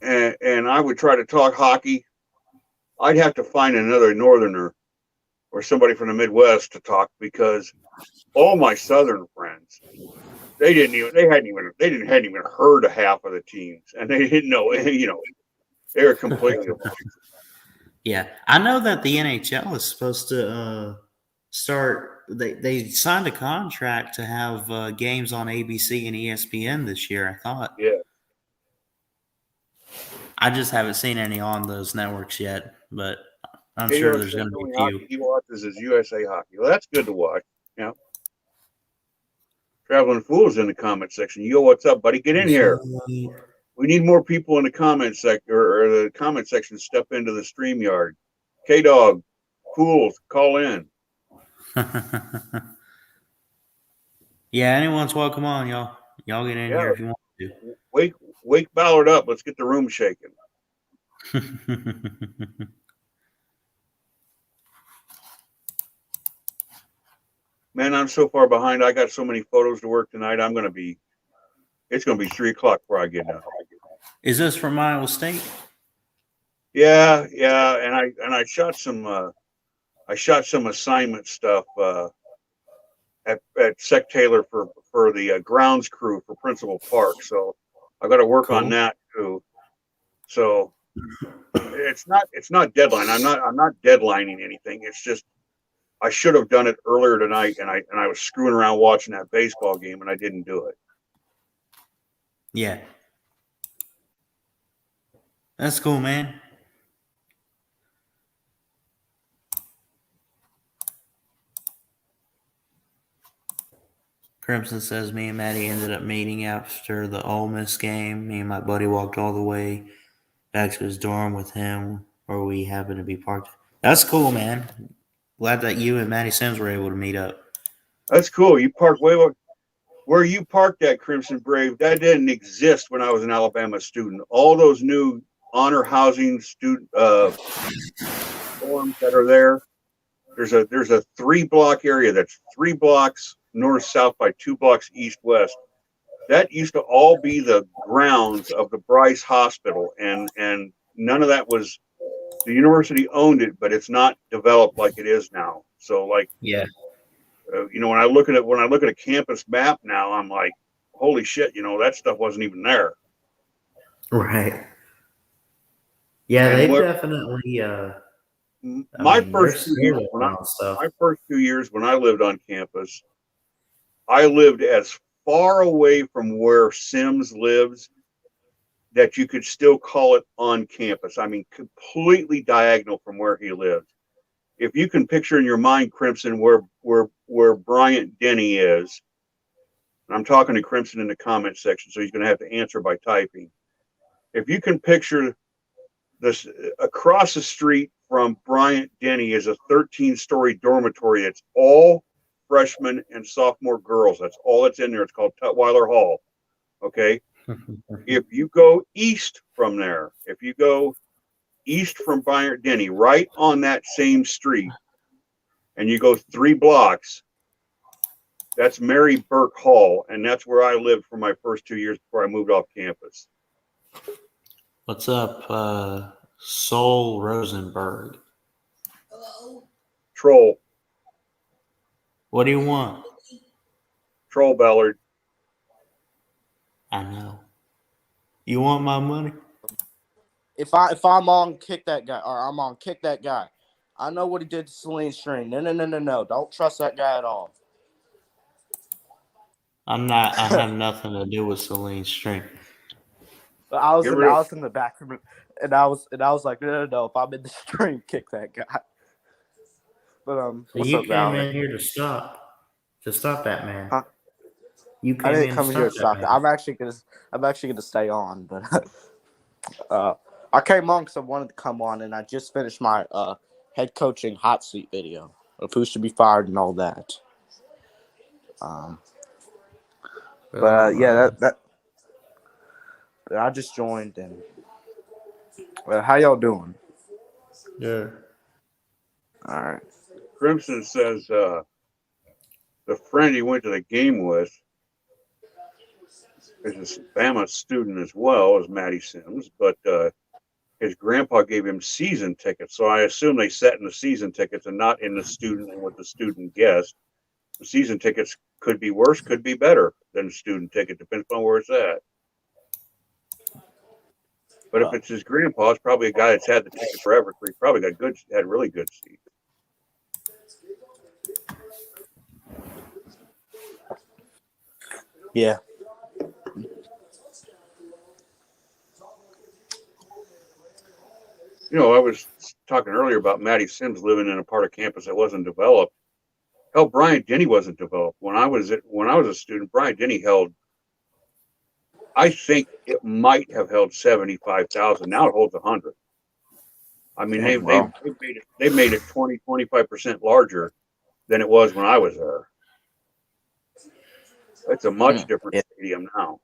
and I would try to talk hockey, I'd have to find another Northerner or somebody from the Midwest to talk, because all my Southern friends, they hadn't even heard of half of the teams, and they didn't know. They were completely. Yeah, I know that the NHL is supposed to start. They signed a contract to have games on ABC and ESPN this year. I thought. Yeah. I just haven't seen any on those networks yet, but I'm sure there's going to be a few. He watches his USA Hockey. Well, that's good to watch. Yeah. Traveling Fools in the comment section. Yo, what's up, buddy? Get in here. We need more people in the comment section or the comment section to step into the StreamYard. K-Dog, Fools, call in. Yeah, anyone's welcome on, y'all. Y'all get in here if you want to. Wake Ballard up. Let's get the room shaking. Man, I'm so far behind. I got so many photos to work tonight. It's going to be 3:00 before I get done. Is this from Iowa State? Yeah. And I shot some assignment stuff at Sec Taylor for the grounds crew for Principal Park. So I got to work on that too. So it's not deadline. I'm not deadlining anything. It's just I should have done it earlier tonight, and I was screwing around watching that baseball game, and I didn't do it. Yeah. That's cool, man. Crimson says me and Maddie ended up meeting after the Ole Miss game. Me and my buddy walked all the way back to his dorm with him, where we happened to be parked. That's cool, man. Glad that you and Maddie Sims were able to meet up. That's cool. You parked way where you parked at Crimson Brave. That didn't exist when I was an Alabama student. All those new honor housing student dorms that are there. There's a 3-block area that's 3 blocks north-south by 2 blocks east-west. That used to all be the grounds of the Bryce Hospital, and none of that was the university owned it, but it's not developed like it is now. So like, Yeah. when I look at a campus map now, I'm like, holy shit, that stuff wasn't even there. Right. Yeah, And they've what definitely. my They're first 2 still years working on stuff. my first 2 years when I lived on campus, I lived as far away from where Sims lives that you could still call it on campus. I mean, completely diagonal from where he lived. If you can picture in your mind, Crimson, where Bryant Denny is, and I'm talking to Crimson in the comment section, so he's going to have to answer by typing. If you can picture this, across the street from Bryant Denny is a 13-story dormitory. It's all freshmen and sophomore girls. That's all that's in there. It's called Tutwiler Hall. Okay. If you go east from there, if you go east from Bryant Denny, right on that same street, and you go 3 blocks, that's Mary Burke Hall, and that's where I lived for my first 2 years before I moved off campus. What's up, Sol Rosenberg? Troll What do you want? Ballard. I know. You want my money? If I'm on kick that guy, or I'm on kick that guy, I know what he did to Celine String. No. Don't trust that guy at all. I'm not. I have nothing to do with Celine String. But I was Get rid of- in the back room, and I was like, no. If I'm in the stream, kick that guy. But what's You up, came Valerie? in here to stop that man. Huh? You came I didn't in come here to stop stop. that man. I'm actually gonna stay on, but I came on because I wanted to come on, and I just finished my head coaching hot seat video of who should be fired and all that. But yeah, that. But I just joined, and how y'all doing? Yeah. All right. Crimson says the friend he went to the game with is a Bama student as well as Matty Sims, but his grandpa gave him season tickets. So I assume they sat in the season tickets and not in the student and what the student guessed. The season tickets could be worse, could be better than a student ticket, depends on where it's at. But if it's his grandpa, it's probably a guy that's had the ticket forever. So he probably had really good seats. Yeah. I was talking earlier about Matty Sims living in a part of campus that wasn't developed. Hell, Bryant Denny wasn't developed. When I was a student, Bryant Denny held, I think it might have held 75,000. Now it holds 100. I mean, they made it 25% larger than it was when I was there. It's a much different stadium now.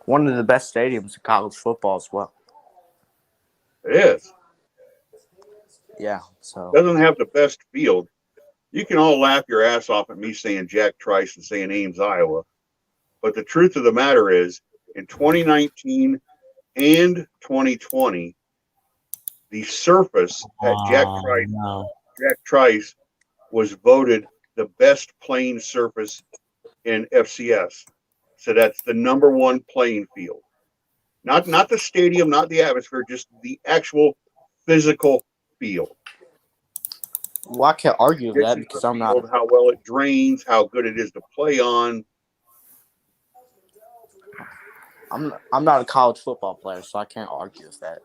One of the best stadiums in college football as well. It is. Yeah. So Doesn't have the best field. You can all laugh your ass off at me saying Jack Trice and saying Ames, Iowa. But the truth of the matter is, in 2019 and 2020, the surface at Jack Trice was voted the best playing surface in FCS. So that's the number 1 playing field. Not the stadium, not the atmosphere, just the actual physical field. well, I can't argue with that because I'm not. How well it drains, how good it is to play on. I'm not a college football player, so I can't argue with that.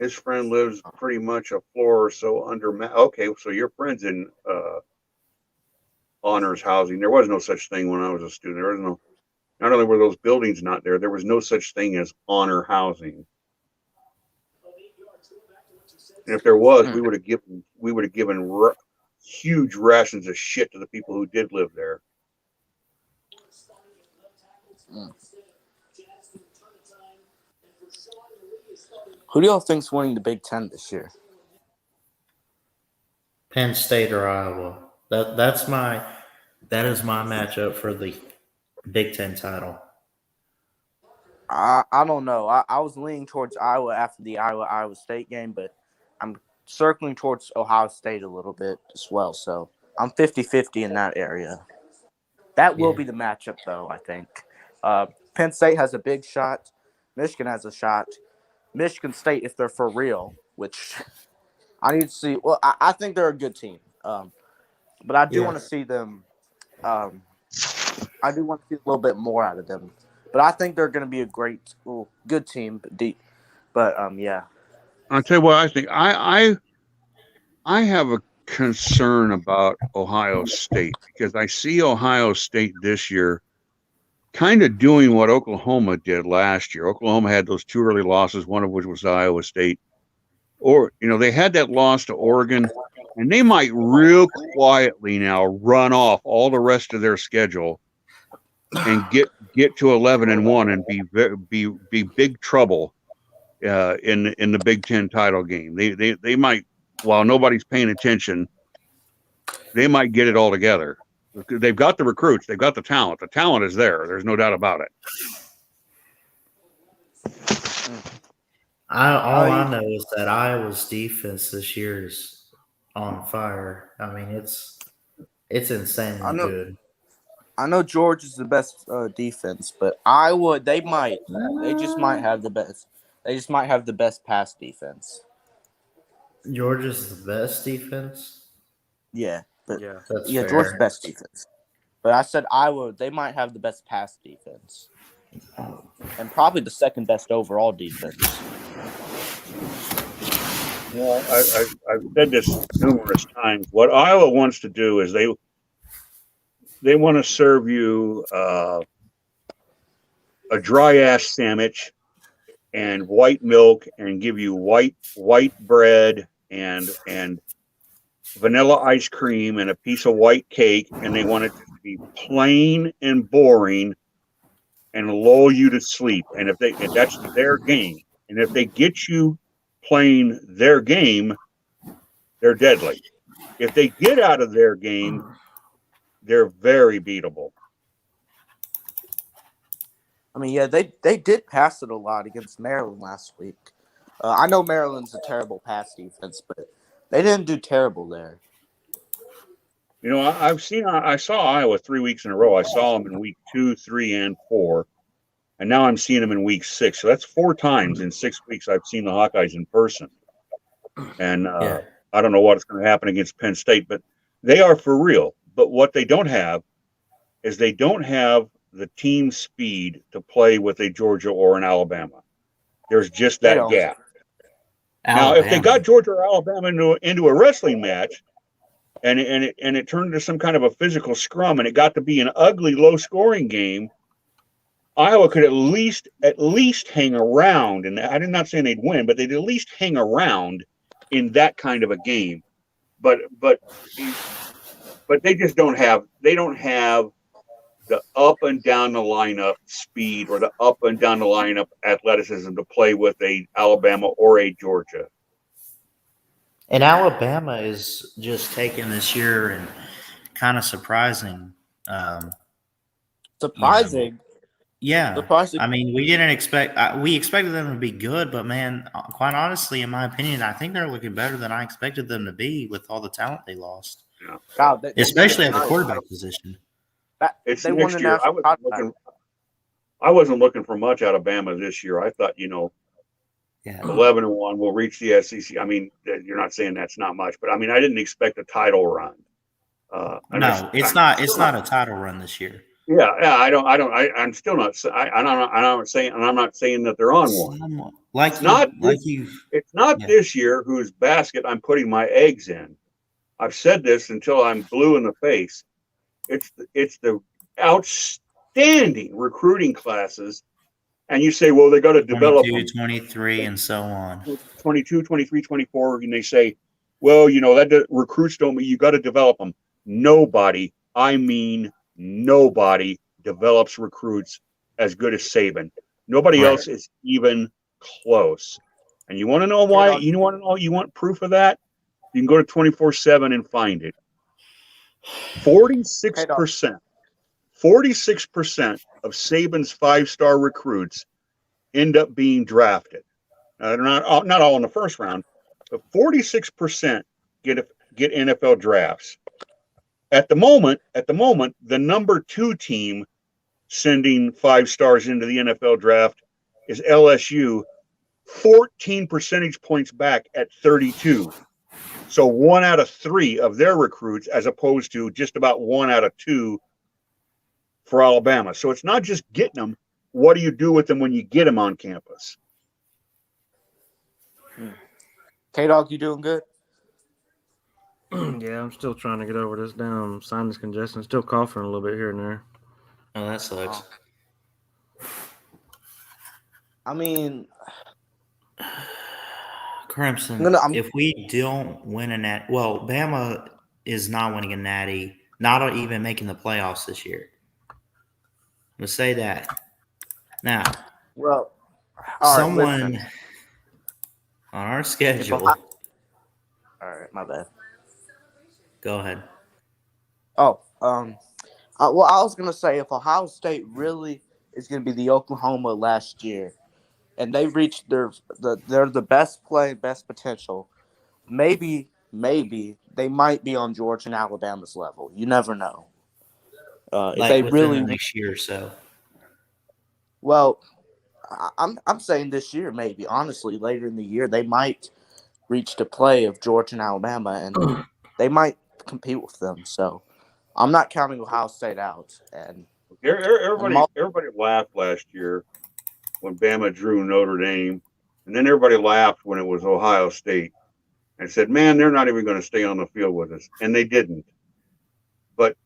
His friend lives pretty much a floor or so under. Okay, so your friend's in honors housing. There was no such thing when I was a student. There was no. Not only were those buildings not there, there was no such thing as honor housing. And if there was, we would have given huge rations of shit to the people who did live there. Who do y'all think's winning the Big Ten this year? Penn State or Iowa. That is my matchup for the Big Ten title. I don't know. I was leaning towards Iowa after the Iowa State game, but I'm circling towards Ohio State a little bit as well. So I'm 50-50 in that area. That will Yeah. be the matchup, though, I think. Penn State has a big shot. Michigan has a shot. Michigan State, if they're for real, which I need to see. Well, I think they're a good team. But I do want to see them. I do want to see a little bit more out of them. But I think they're going to be a good team. But deep. But yeah. I'll tell you what I think. I have a concern about Ohio State because I see Ohio State this year kind of doing what Oklahoma did last year. Oklahoma had those 2 early losses, one of which was Iowa State. Or, they had that loss to Oregon, and they might real quietly now run off all the rest of their schedule and get to 11-1 and be big trouble in the Big Ten title game. They might, while nobody's paying attention, they might get it all together. They've got the recruits. They've got the talent. The talent is there. There's no doubt about it. All I know is that Iowa's defense this year is on fire. I mean, it's insanely good. I know Georgia's the best defense, but Iowa, they just might have the best. They just might have the best pass defense. Georgia's the best defense? Yeah. But That's fair. Georgia's best defense. But I said Iowa, they might have the best pass defense. And probably the second best overall defense. Well, I've said this numerous times. What Iowa wants to do is they want to serve you a dry ass sandwich and white milk and give you white bread and vanilla ice cream and a piece of white cake, and they want it to be plain and boring and lull you to sleep. And if that's their game, and if they get you playing their game, they're deadly. If they get out of their game, they're very beatable. I mean, yeah, they did pass it a lot against Maryland last week. I know Maryland's a terrible pass defense, but they didn't do terrible there. I saw Iowa 3 weeks in a row. I saw them in week 2, 3, and 4. And now I'm seeing them in week 6. So that's 4 times in 6 weeks I've seen the Hawkeyes in person. And I don't know what's going to happen against Penn State, but they are for real. But what they don't have is they don't have the team speed to play with a Georgia or an Alabama. There's just that gap. Now, if they got Georgia or Alabama into a wrestling match, and it turned into some kind of a physical scrum, and it got to be an ugly, low-scoring game, Iowa could at least hang around. And I'm not saying they'd win, but they'd at least hang around in that kind of a game. But they just don't have. They don't have the up and down the lineup speed or the up and down the lineup athleticism to play with a Alabama or a Georgia. And Alabama is just taking this year and kind of surprising. Surprising? Yeah. Surprising. I mean, we didn't expect we expected them to be good, but man, quite honestly, in my opinion, I think they're looking better than I expected them to be with all the talent they lost. Yeah. God, especially at the quarterback position. It's next year. I wasn't looking for much out of Bama this year. I thought, 11-1 will reach the SEC. I mean, you're not saying that's not much, but I mean, I didn't expect a title run. No, it's not a title run this year. Yeah. I'm still not. I'm not saying that they're on one. It's not this year whose basket I'm putting my eggs in. I've said this until I'm blue in the face. It's the outstanding recruiting classes, and you say, well, they got to develop 22, 23, and so on. 22, 23, 24, and they say, well, that recruits don't mean you got to develop them. Nobody, I mean nobody, develops recruits as good as Saban. Nobody else is even close. And you want to know why? You want proof of that? You can go to 24/7 and find it. 46% of Saban's 5-star recruits end up being drafted. They're not all in the first round, but 46% get NFL drafts. At the moment, the number 2 team sending 5 stars into the NFL draft is LSU, 14 percentage points back at 32. So 1 out of 3 of their recruits, as opposed to just about 1 out of 2 for Alabama. So it's not just getting them. What do you do with them when you get them on campus? K-Dog, you doing good? Yeah, I'm still trying to get over this damn sinus congestion. Still coughing a little bit here and there. Oh, that sucks. I mean, Crimson, if we don't win a nat, well, Bama is not winning a natty, not even making the playoffs this year. Let's say that. Now, well, all right, someone listen. on our schedule. All right, my bad. Go ahead. Oh, well, I was gonna say if Ohio State really is gonna be the Oklahoma last year, and they reached they're the best play, best potential, maybe they might be on Georgia and Alabama's level. You never know. If Like they within really the next year or so. well, I'm saying this year maybe. Honestly, later in the year they might reach the play of Georgia and Alabama, and they might compete with them. So I'm not counting Ohio State out. And everybody laughed last year when Bama drew Notre Dame, and then everybody laughed when it was Ohio State and said, man, they're not even going to stay on the field with us. And they didn't. But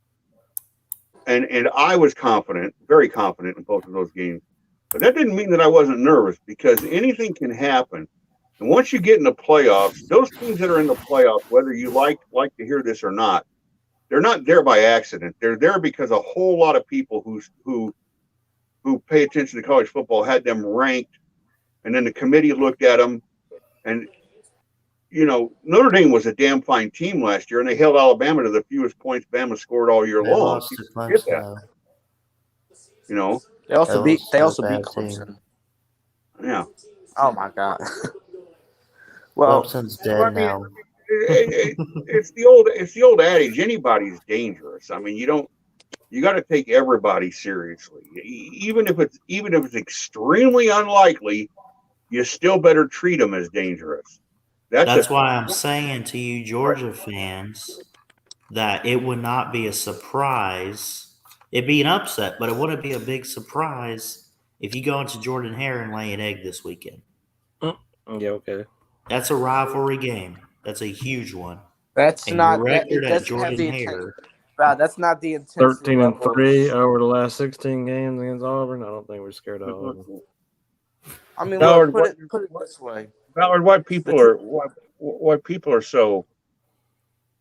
and I was confident, very confident in both of those games. But that didn't mean that I wasn't nervous, because anything can happen. And once you get in the playoffs, those teams that are in the playoffs, whether you like to hear this or not, they're not there by accident. They're there because a whole lot of people who pay attention to college football had them ranked, and then the committee looked at them. And, Notre Dame was a damn fine team last year, and they held Alabama to the fewest points Bama scored all year long. Lost to Clemson. They also beat Team. Clemson. Yeah. Oh my God. Well, Clemson's dead now. It's the old adage. Anybody's dangerous. I mean, you got to take everybody seriously, even if it's extremely unlikely. You still better treat them as dangerous. That's why I'm saying to you, Georgia fans, that it would not be a surprise. It'd be an upset, but it wouldn't be a big surprise if you go into Jordan Hare and lay an egg this weekend. Yeah, okay. That's a rivalry game. That's a huge one. That's and not record that, at Jordan Hare. That's not the intensity. 13-3 over the last 16 games against Auburn. I don't think we're scared of Auburn. I mean, Ballard, put it this way. Ballard, why people are so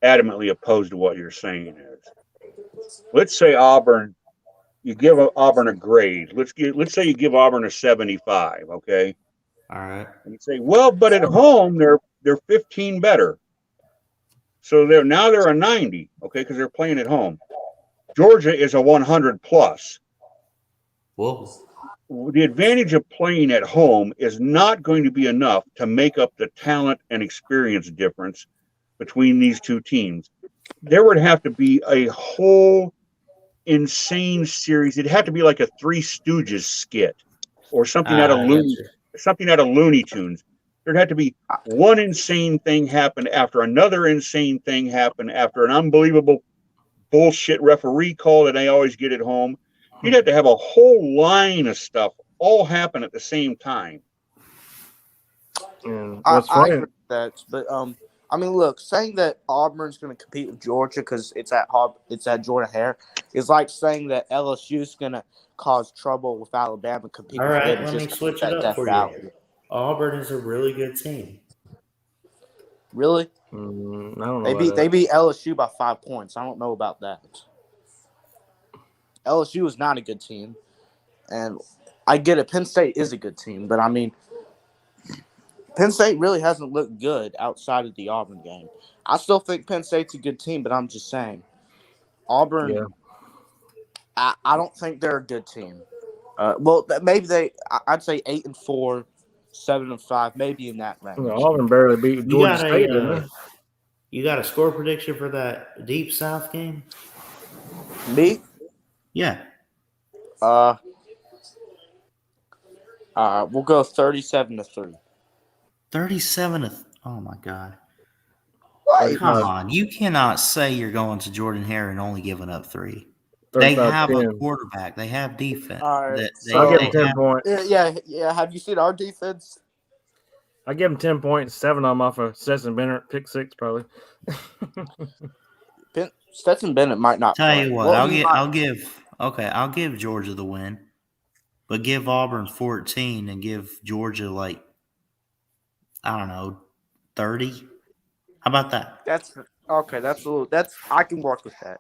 adamantly opposed to what you're saying is, let's say Auburn, you give Auburn a grade. Let's say you give Auburn a 75. Okay. All right. And you say, well, but at home they're 15 better. So they're a 90, okay, because they're playing at home. Georgia is a 100 plus. Whoa. The advantage of playing at home is not going to be enough to make up the talent and experience difference between these two teams. There would have to be a whole insane series. It'd have to be like a Three Stooges skit or something out of Looney Tunes. There'd have to be one insane thing happen after another insane thing happen after an unbelievable bullshit referee call that they always get at home. You'd have to have a whole line of stuff all happen at the same time. I agree with that, but I mean, look, saying that Auburn's going to compete with Georgia because it's at Jordan Hare is like saying that LSU's going to cause trouble with Alabama competing. All right, with let me switch it up for you. Auburn is a really good team. Really? I don't know. They beat LSU by 5 points. I don't know about that. LSU is not a good team, and I get it. Penn State is a good team, but I mean, Penn State really hasn't looked good outside of the Auburn game. I still think Penn State's a good team, but I'm just saying, Auburn. Yeah. I don't think they're a good team. Maybe I'd say 8-4, 7-5, maybe in that range. Auburn barely beat You Georgia got State, didn't a they? you got a score prediction for that Deep South game? Me? Yeah. We'll go 37-3. 37 to oh my god. What? Come on. You cannot say you're going to Jordan Hare and only giving up 3. They 35 have a 10. quarterback. They have defense. All right, I'll give They them 10 have, points. Yeah. Have you seen our defense? I give them 10 points, 7 of them off of Stetson Bennett, pick 6 probably. Stetson Bennett might not tell play. you what, I'll give Georgia the win. But give Auburn 14 and give Georgia like I don't know, 30. How about that? That's okay. I can work with that.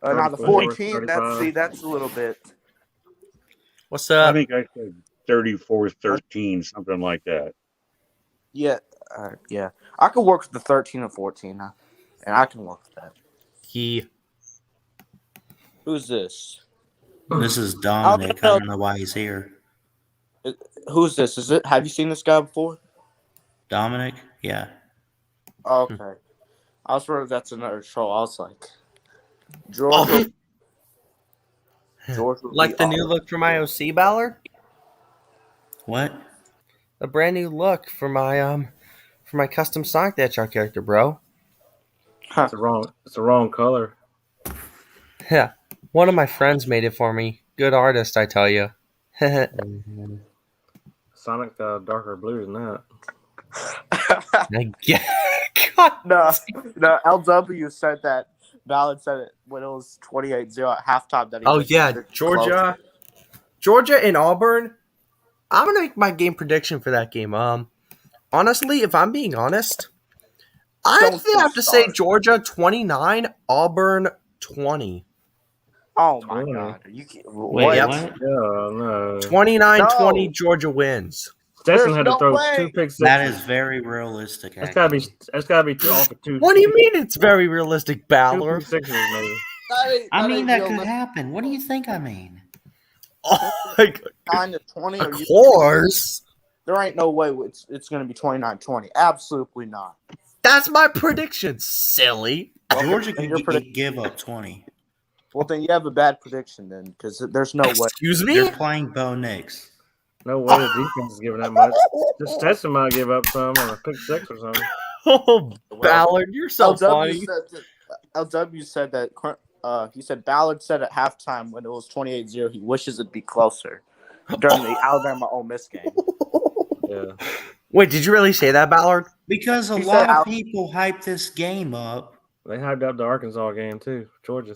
Now the 34, 14, that's a little bit. What's I up? think I said 34-13, something like that. Yeah, yeah. I can work with the 13 and 14, and I can work with that. Who's this? This is Dominic. I don't know why he's here. Who's this? Have you seen this guy before? Dominic? Yeah. Okay. I was worried that's another troll. I was like, Georgia. Georgia Like the new look for my OC Ballard? What? A brand new look for my custom Sonic the Hedgehog character, bro. It's the wrong color. Yeah. One of my friends made it for me. Good artist, I tell you. Sonic darker blue than that. God. No, LW said that. Ballard said it when it was 28-0 at halftime. That Georgia and Auburn. I'm gonna make my game prediction for that game. Honestly, if I'm being honest, I have to say Georgia 29, Auburn 20. Oh my God! Wait, what? Yeah, no. 29-20, Georgia wins. Stetson had to throw 2 pick sixes. That is very realistic. That's gotta be off of 2. What do you mean it's very realistic, Ballard? 2 pick sixes, maybe. I mean, that could happen. What do you think I mean? Oh, 9-20. of course. There ain't no way it's going to be 29-20. Absolutely not. That's my prediction, silly. Georgia could give up 20. Well, then you have a bad prediction then, because there's no way. Excuse me? They're playing Bo Nix. No way the defense is giving that much. Just Stetson might give up some on a pick 6 or something. Oh, Ballard, you're so funny. LW said that. He said Ballard said at halftime when it was 28-0, he wishes it'd be closer during the Alabama Ole Miss game. Yeah. Wait, did you really say that, Ballard? Because a lot of people hype this game up. They hyped up the Arkansas game too. Georgia.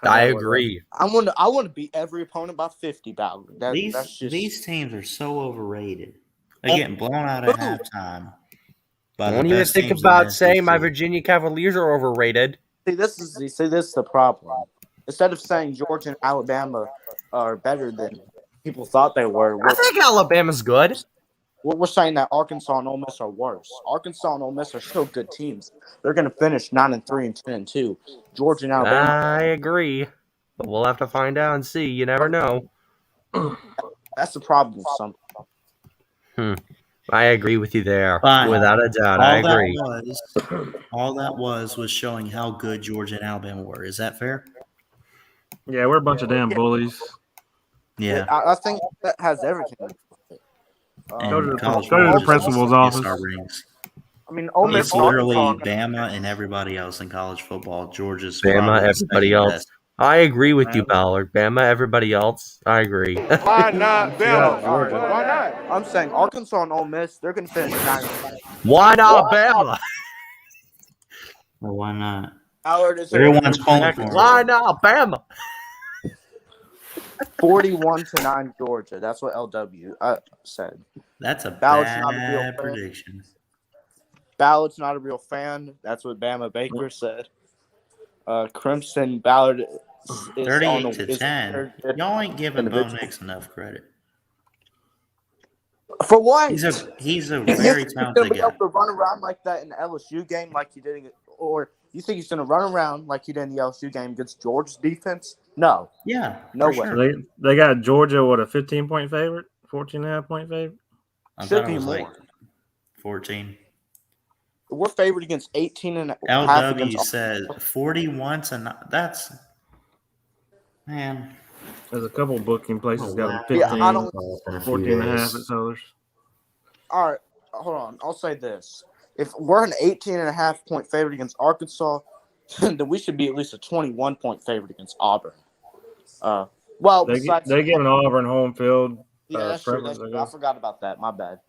I agree. I want to beat every opponent by 50, Ballard. These teams are so overrated. They're getting blown out at halftime. Don't even think about saying my Virginia Cavaliers are overrated. See, this is the problem. Instead of saying Georgia and Alabama are better than people thought they were, I think Alabama's good. We're saying that Arkansas and Ole Miss are worse. Arkansas and Ole Miss are still good teams. They're going to finish 9-3 and 10-2. Georgia and Alabama. I agree, but we'll have to find out and see. You never know. That's the problem with some. I agree with you there, Fine. without a doubt. I agree. All that was showing how good Georgia and Alabama were. Is that fair? Yeah, we're a bunch of damn bullies. Yeah. I think that has everything. Go to the principal's office. I mean, Ole Miss It's literally Bama and everybody else in college football. Georgia's Bama, everybody else. Best. I agree with you, Ballard. Bama, everybody else. I agree. Why not Bama? Why not? I'm saying Arkansas and Ole Miss, they're going to finish 9-5. Why not Bama? Well, why not? Everyone's calling for it. Why not Bama? 41-9 Georgia. That's what LW said. That's a Ballard's bad not a real prediction. Ballard's not a real fan. That's what Bama Baker said. Crimson Ballard is 38-10. Y'all ain't giving Bo Nix enough credit. For what? He's a very talented be guy. able to run around like that in the LSU game, like you did, or You think he's going to run around like he did in the LSU game against Georgia's defense? No. Yeah, No for way. sure. They got Georgia, what, a 15-point favorite? 14.5-point favorite? I Should thought be it was more. like 14. We're favored against 18 and a half LW against said 41 to not. That's man. There's a couple booking places got them Yeah, 15, I don't. 14 and a half at others. All right, hold on. I'll say this. If we're an 18 and a half point favorite against Arkansas, then we should be at least a 21-point favorite against Auburn. Well, besides, They give an Auburn home field yeah, that's true. preference, That's I true. I guess. forgot about that. My bad.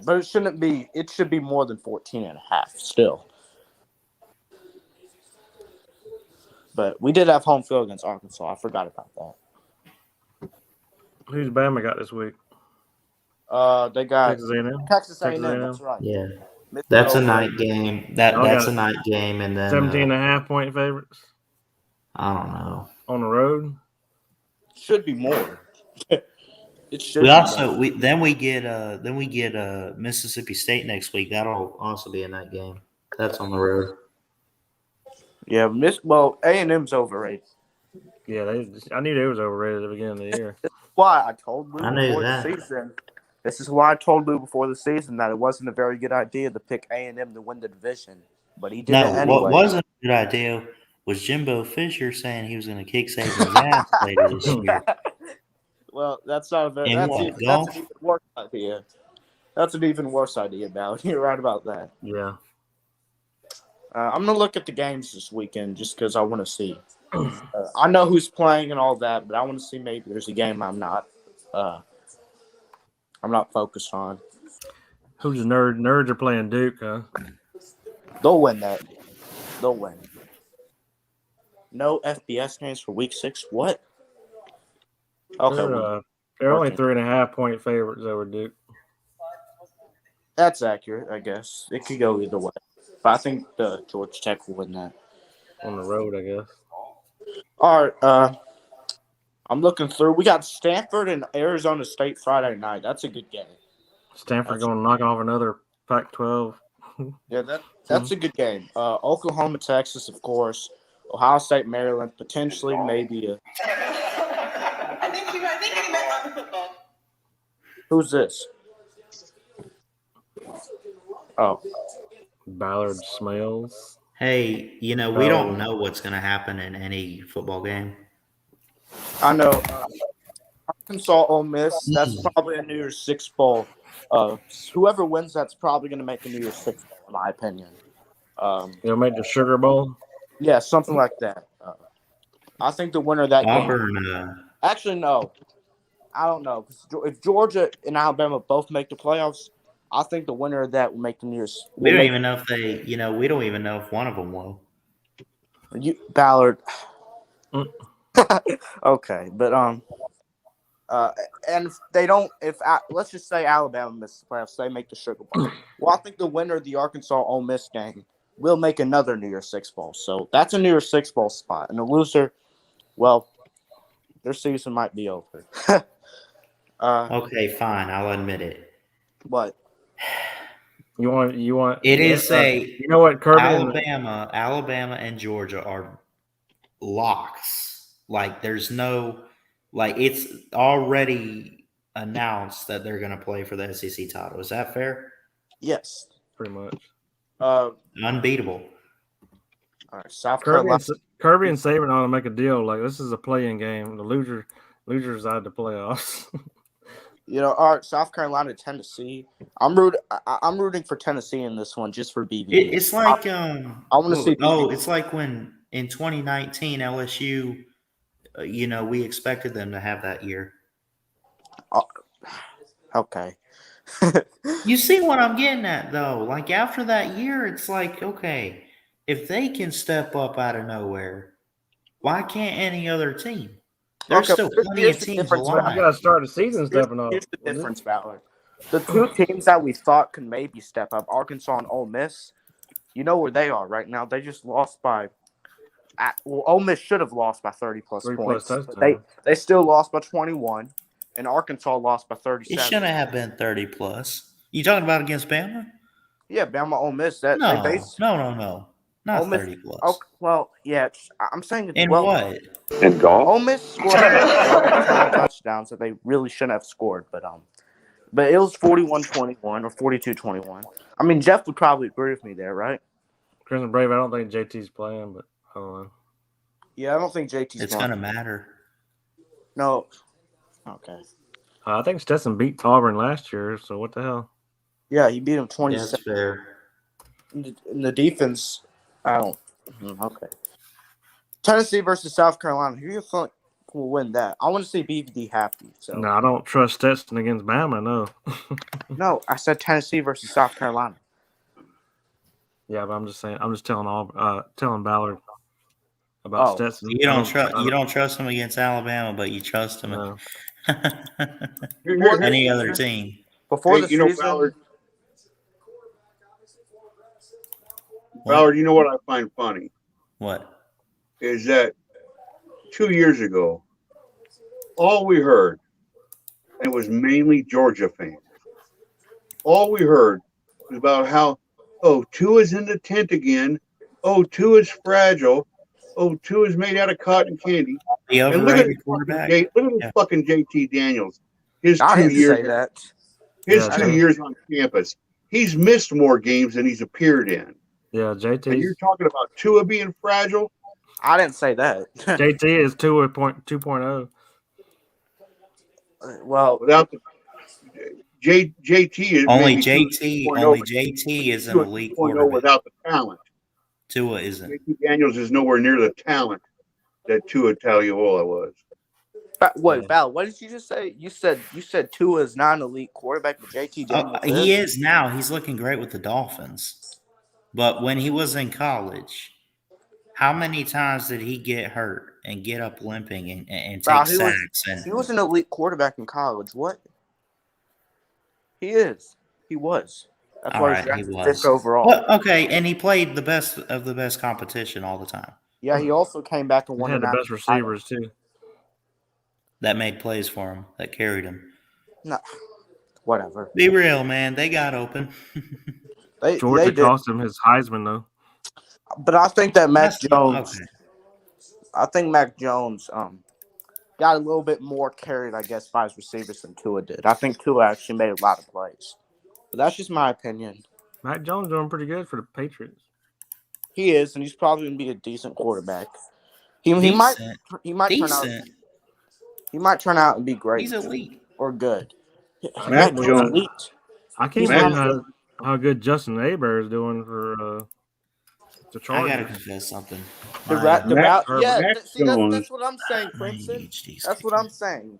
But it shouldn't be. It should be more than 14 and a half still. But we did have home field against Arkansas. I forgot about that. Who's Bama got this week? They got Texas A&M. Texas A&M. That's right. Yeah, Missed that's a over. night game. Y'all That's got a night game, and then 17.5-point favorites I don't know. on the road. Should be more. It should. We be also more. we get Mississippi State next week. That'll also be a night game. That's on the road. Yeah, A&M's overrated. Yeah, I knew they was overrated at the beginning of the year. Why I told Lou I knew before that. the season. This is why I told Lou before the season that it wasn't a very good idea to pick A&M to win the division, but he did it No, anyway. what wasn't a good idea was Jimbo Fisher saying he was going to kick Saban's ass later this year. Well, that's not a very. And That's, what, even, that's golf? an even worse idea. That's an even worse idea, Bal. You're right about that. Yeah. I'm gonna look at the games this weekend just because I want to see. I know who's playing and all that, but I want to see maybe there's a game I'm not focused on. Who's the nerd? Nerds are playing Duke, huh? They'll win that. They'll win. No FBS games for Week 6. What? Okay, They're only 3.5-point favorites over Duke. that's accurate. I guess it could go either way, but I think the Georgia Tech will win that. On the road, I guess. All right. I'm looking through. We got Stanford and Arizona State Friday night. That's a good game. Stanford going to knock off another Pac-12. Yeah, that's a good game. Oklahoma, Texas, of course. Ohio State, Maryland, potentially maybe a. I think he meant on football. Who's this? Oh, Ballard Smells. Hey, we don't know what's going to happen in any football game. I know. Arkansas, Ole Miss. That's probably a New Year's Six bowl. Whoever wins, that's probably going to make a New Year's Six bowl, in my opinion. They'll make the Sugar Bowl. Yeah, something like that. I think the winner of that Auburn. game. Actually, no. I don't know. If Georgia and Alabama both make the playoffs, I think the winner of that will make the New Year's. We don't even know if they. We don't even know if one of them will. Ballard. Okay, but and if they don't, let's just say Alabama misses the playoffs, they make the Sugar Bowl. Well, I think the winner of the Arkansas Ole Miss game will make another New Year's Six bowl. So that's a New Year's Six bowl spot, and the loser, well, their season might be over. Okay, fine. I'll admit it. What? You want? It is you know what, Kirby? Alabama and Georgia are locks. Like there's no, it's already announced that they're going to play for the SEC title. Is that fair? Yes. Pretty much. Unbeatable. All right, South Kirby Carolina. And Saban ought to make a deal. Like this is a play-in game. The losers out of the playoffs. All right, South Carolina, Tennessee. I'm rooting for Tennessee in this one just for BB. It's like I want to see. It's like when in 2019 LSU, we expected them to have that year. Okay. You see what I'm getting at, though? Like after that year, it's like, okay, if they can step up out of nowhere, why can't any other team? There's still plenty of teams alive. You got to start the season stepping up. Here's the difference, Ballard. The two teams that we thought could maybe step up, Arkansas and Ole Miss, you know where they are right now. They just lost by Ole Miss should have lost by 30-plus points. They still lost by 21, and Arkansas lost by 37. It shouldn't have been 30-plus. You talking about against Bama? Yeah, Bama, Ole Miss. No. Not Ole Miss. 30 plus. Oh, well, yeah. I'm saying. In well, what? And golf. Ole Miss scored garbage time touchdowns that they really shouldn't have scored, but it was 41-21 or 42-21. I mean, Jeff would probably agree with me there, right? Crimson Brave, I don't think JT's playing, but I don't know. Yeah, I don't think JT's It's playing. gonna matter. No. Okay. I think Stetson beat Auburn last year, so what the hell? Yeah, he beat him That's 27. fair. In the defense, I don't. Okay. Tennessee versus South Carolina. Who do you think will win that? I want to see BVD happy. So No, I don't trust Stetson against Bama, no. no, I said Tennessee versus South Carolina. Yeah, but I'm just saying. I'm just telling Ballard about Stetson. You don't trust him against Alabama, but you trust him No. any other team. Before the season, Ballard, Ballard, you know what I find funny? What? Is that 2 years ago, all we heard, and it was mainly Georgia fans, all we heard was about how, Tua's in the tent again. Tua's fragile. Tua's made out of cotton candy. The And look at overrated quarterback. Look at fucking JT Daniels. His I 2 didn't years. say that. His 2 years on campus. He's missed more games than he's appeared in. Yeah, JT. And you're talking about Tua being fragile? I didn't say that. JT is 2.0. Well, without the JT is Only maybe JT. 2.0, Only but JT is an 2.0 elite quarterback. without the talent. Tua isn't. JT Daniels is nowhere near the talent that Tua Tagovailoa was. Wait, Val, what did you just say? You said Tua is not an elite quarterback, but JT Daniels He is now. He's looking great with the Dolphins. But when he was in college, how many times did he get hurt and get up limping and take sacks? He was an elite quarterback in college. What? He is. He was. That's all why right, he he was was. fifth overall. Well, okay, and he played the best of the best competition all the time. Yeah, he also came back and He won had the national best receivers, too. That made plays for him, that carried him. No, whatever. Be real, man. They got open. Georgia cost him his Heisman, though. But I think that Mac That's Jones. okay. I think Mac Jones got a little bit more carried, I guess, by his receivers than Tua did. I think Tua actually made a lot of plays. But that's just my opinion. Mac Jones doing pretty good for the Patriots. He is, and he's probably going to be a decent quarterback. He might turn out and be great. He's elite or good. Mac Jones. Elite. I can't believe how good Justin Hebert is doing for the Chargers. I gotta confess something. That's what I'm saying, My Crimson. ADHD's That's what I'm saying.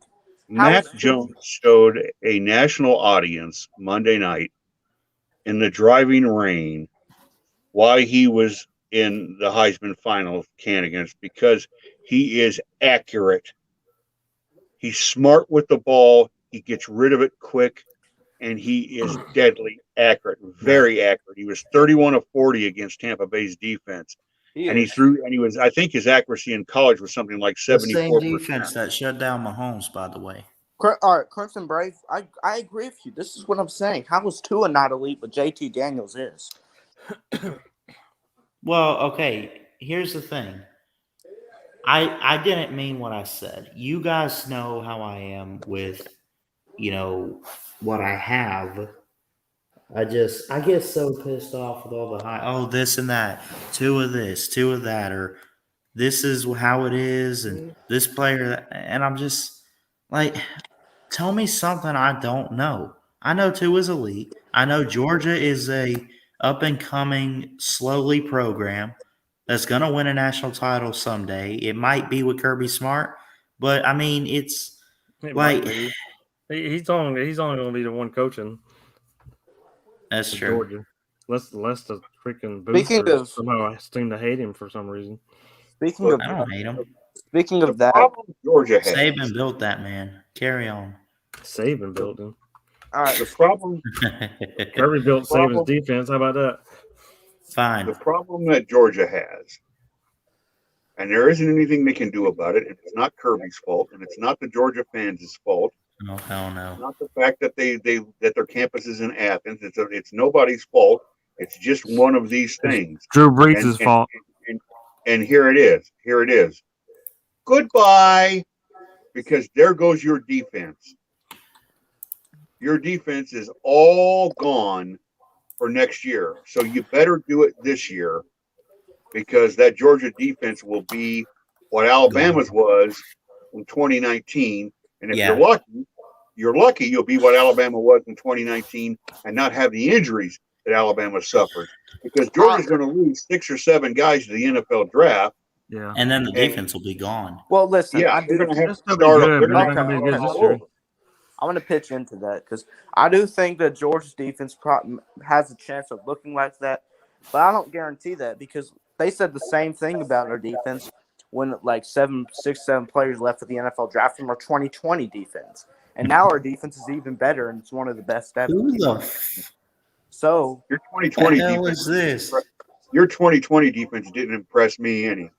Mac Jones showed a national audience Monday night in the driving rain why he was in the Heisman final candidates, because he is accurate. He's smart with the ball. He gets rid of it quick, and he is deadly accurate, very accurate. He was 31 of 40 against Tampa Bay's defense. I think his accuracy in college was something like 74%. The same defense that shut down Mahomes, by the way. All right, Crimson Brave, I agree with you. This is what I'm saying. How is Tua not elite, but JT Daniels is? Well, okay, here's the thing. I didn't mean what I said. You guys know how I am with, what I have. I get so pissed off with all the this and that, two of this, two of that, or this is how it is, and this player, and I'm just like, tell me something I don't know. I know Tua is elite. I know Georgia is a up and coming, slowly program that's going to win a national title someday. It might be with Kirby Smart, but I mean, he's only going to be the one coaching. That's true. Georgia. Less the freaking boosters somehow seem to hate him for some reason. I don't hate him. Speaking of that, Georgia has. Saban built that man. Carry on. Saban built him. All right. The problem. Kirby built Saban's defense. How about that? Fine. The problem that Georgia has, and there isn't anything they can do about it, and it's not Kirby's fault, and it's not the Georgia fans' fault. Oh, hell no. It's not the fact that that their campus is in Athens. It's nobody's fault. It's just one of these things. Drew Brees' fault. And here it is. Here it is. Goodbye, because there goes your defense. Your defense is all gone for next year. So you better do it this year, because that Georgia defense will be what Alabama's was in 2019. And if you're lucky, you'll be what Alabama was in 2019 and not have the injuries that Alabama suffered, because Georgia's going to lose 6 or 7 guys to the NFL draft. Yeah. And then the defense will be gone. Well, listen, Yeah, they're going to have to They're start good, up. but they're not going to be good this year. I want to pitch into that because I do think that Georgia's defense has a chance of looking like that, but I don't guarantee that because they said the same thing about our defense when like 7 players left for the NFL draft from our 2020 defense, and now our defense is even better and it's one of the best ever. So your 2020 defense is this? Your 2020 defense didn't impress me any.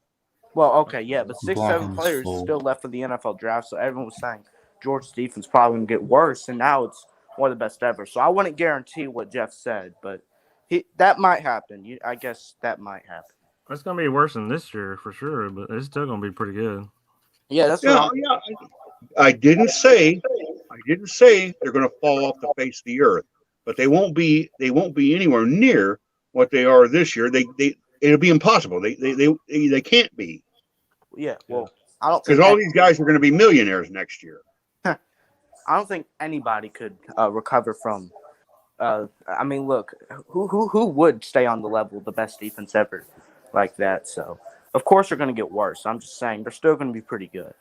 Well, okay, yeah, but 6-7 players still left for the NFL draft, so everyone was saying Georgia's defense probably going to get worse, and now it's one of the best ever. So I wouldn't guarantee what Jeff said, but that might happen. I guess that might happen. It's going to be worse than this year for sure, but it's still going to be pretty good. Yeah, that's I didn't say they're going to fall off the face of the earth, but they won't be anywhere near what they are this year. It'll be impossible. They can't be. Yeah, well, I don't, because all these guys are going to be millionaires next year. I don't think anybody could recover from. I mean, look, who would stay on the level of the best defense ever like that? So, of course, they're going to get worse. I'm just saying they're still going to be pretty good.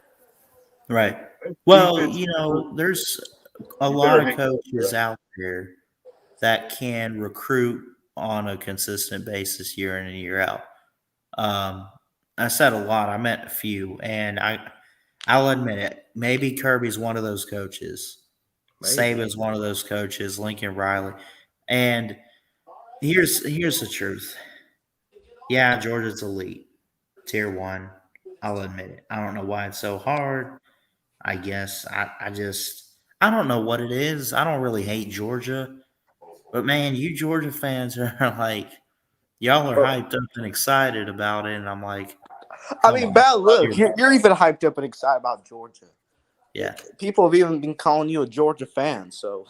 Right. Well, there's a lot of coaches out there that can recruit on a consistent basis year in and year out. I said a lot. I meant a few, and I'll admit it. Maybe Kirby's one of those coaches. Saban's one of those coaches. Lincoln Riley, and here's the truth. Yeah, Georgia's elite, tier 1. I'll admit it. I don't know why it's so hard. I guess I don't know what it is. I don't really hate Georgia, but man, you Georgia fans are like, y'all are hyped up and excited about it, and I'm like, I mean, Bal, look, you're even hyped up and excited about Georgia. Yeah. People have even been calling you a Georgia fan, so.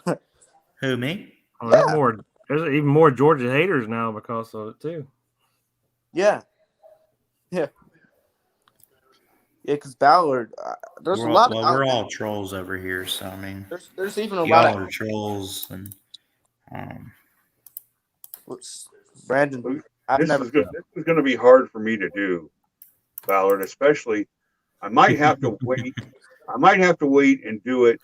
Who, me? Oh, there's even more Georgia haters now because of it, too. Yeah. Yeah. Yeah, because Ballard, there's a lot of. Well, we're all trolls over here, so I mean. There's even a lot of. Y'all are trolls, and. Brandon, this is going to be hard for me to do, Ballard, especially. I might have to wait. I might have to wait and do it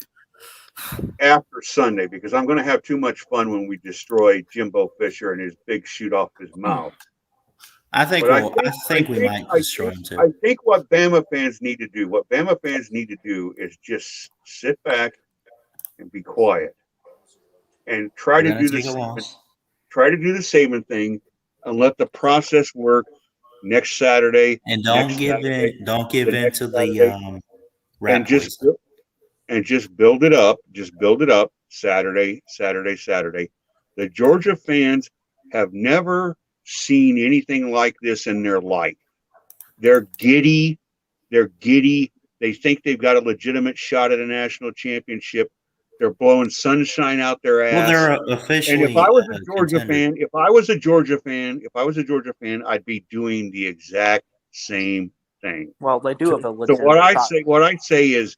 after Sunday because I'm going to have too much fun when we destroy Jimbo Fisher and his big shoot off his mouth. I think we might destroy him too. I think what Bama fans need to do, is just sit back and be quiet and try to do the Saban thing and let the process work next Saturday. And don't give in to the and just build it up. Just build it up Saturday. The Georgia fans have never seen anything like this in their life. They're giddy. They think they've got a legitimate shot at a national championship. They're blowing sunshine out their ass. Well, they're officially. And if I was a Georgia fan, I'd be doing the exact same thing. Well, they do have a legitimate. So what I'd say is,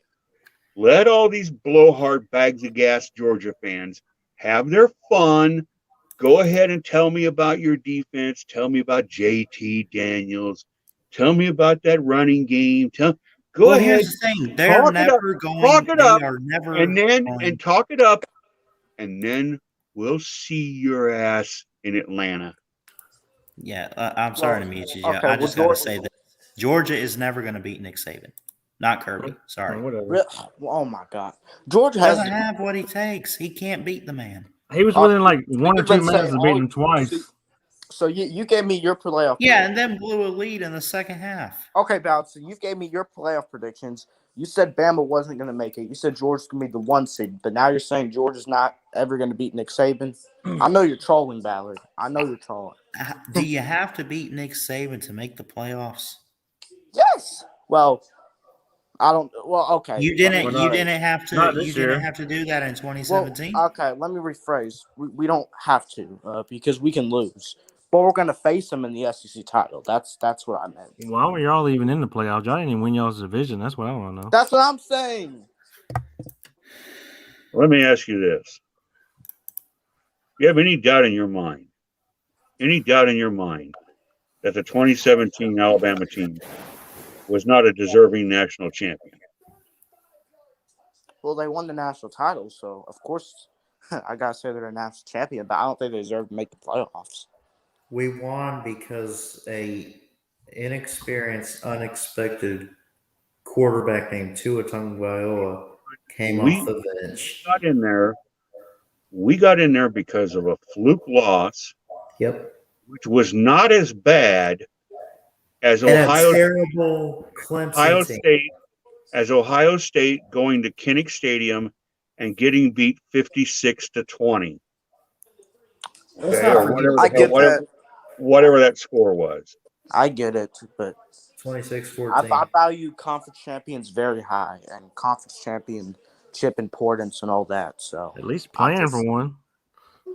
let all these blowhard bags of gas Georgia fans have their fun. Go ahead and tell me about your defense. Tell me about JT Daniels. Tell me about that running game. Go ahead. Here's the thing. They're never going. Talk it up. And talk it up, and then we'll see your ass in Atlanta. Yeah, I'm sorry to mute you. Okay, I just got to say that Georgia is never going to beat Nick Saban. Not Kirby. Sorry. Oh my God, Georgia doesn't have what he takes. He can't beat the man. He was within like 1 or 2 minutes of beating him twice. So you gave me your playoff. Yeah, and then blew a lead in the second half. Okay, Bout. So you gave me your playoff predictions. You said Bama wasn't going to make it. You said Georgia's going to be the 1 seed, but now you're saying Georgia's not ever going to beat Nick Saban. I know you're trolling, Ballard. I know you're trolling. Do you have to beat Nick Saban to make the playoffs? Yes. Well, I don't. Well, okay. You didn't. Well, You not- didn't have to. not this You didn't year. have to do that in 2017. Well, okay. Let me rephrase. We don't have to because we can lose, but we're going to face them in the SEC title. That's what I meant. Why were y'all even in the playoffs? Y'all didn't even win y'all's division. That's what I want to know. That's what I'm saying. Let me ask you this. You have any doubt in your mind? Any doubt in your mind that the 2017 Alabama team was not a deserving national champion? Well, they won the national title, so of course I gotta say they're a national champion. But I don't think they deserve to make the playoffs. We won because a inexperienced, unexpected quarterback named Tua Tagovailoa came off the bench. We got in there because of a fluke loss. Yep. Which was not as bad as Ohio State going to Kinnick Stadium and getting beat 56-20. Okay, or whatever that score was. I get it, but 26-14. I value conference champions very high and conference championship importance and all that. So at least playing for one.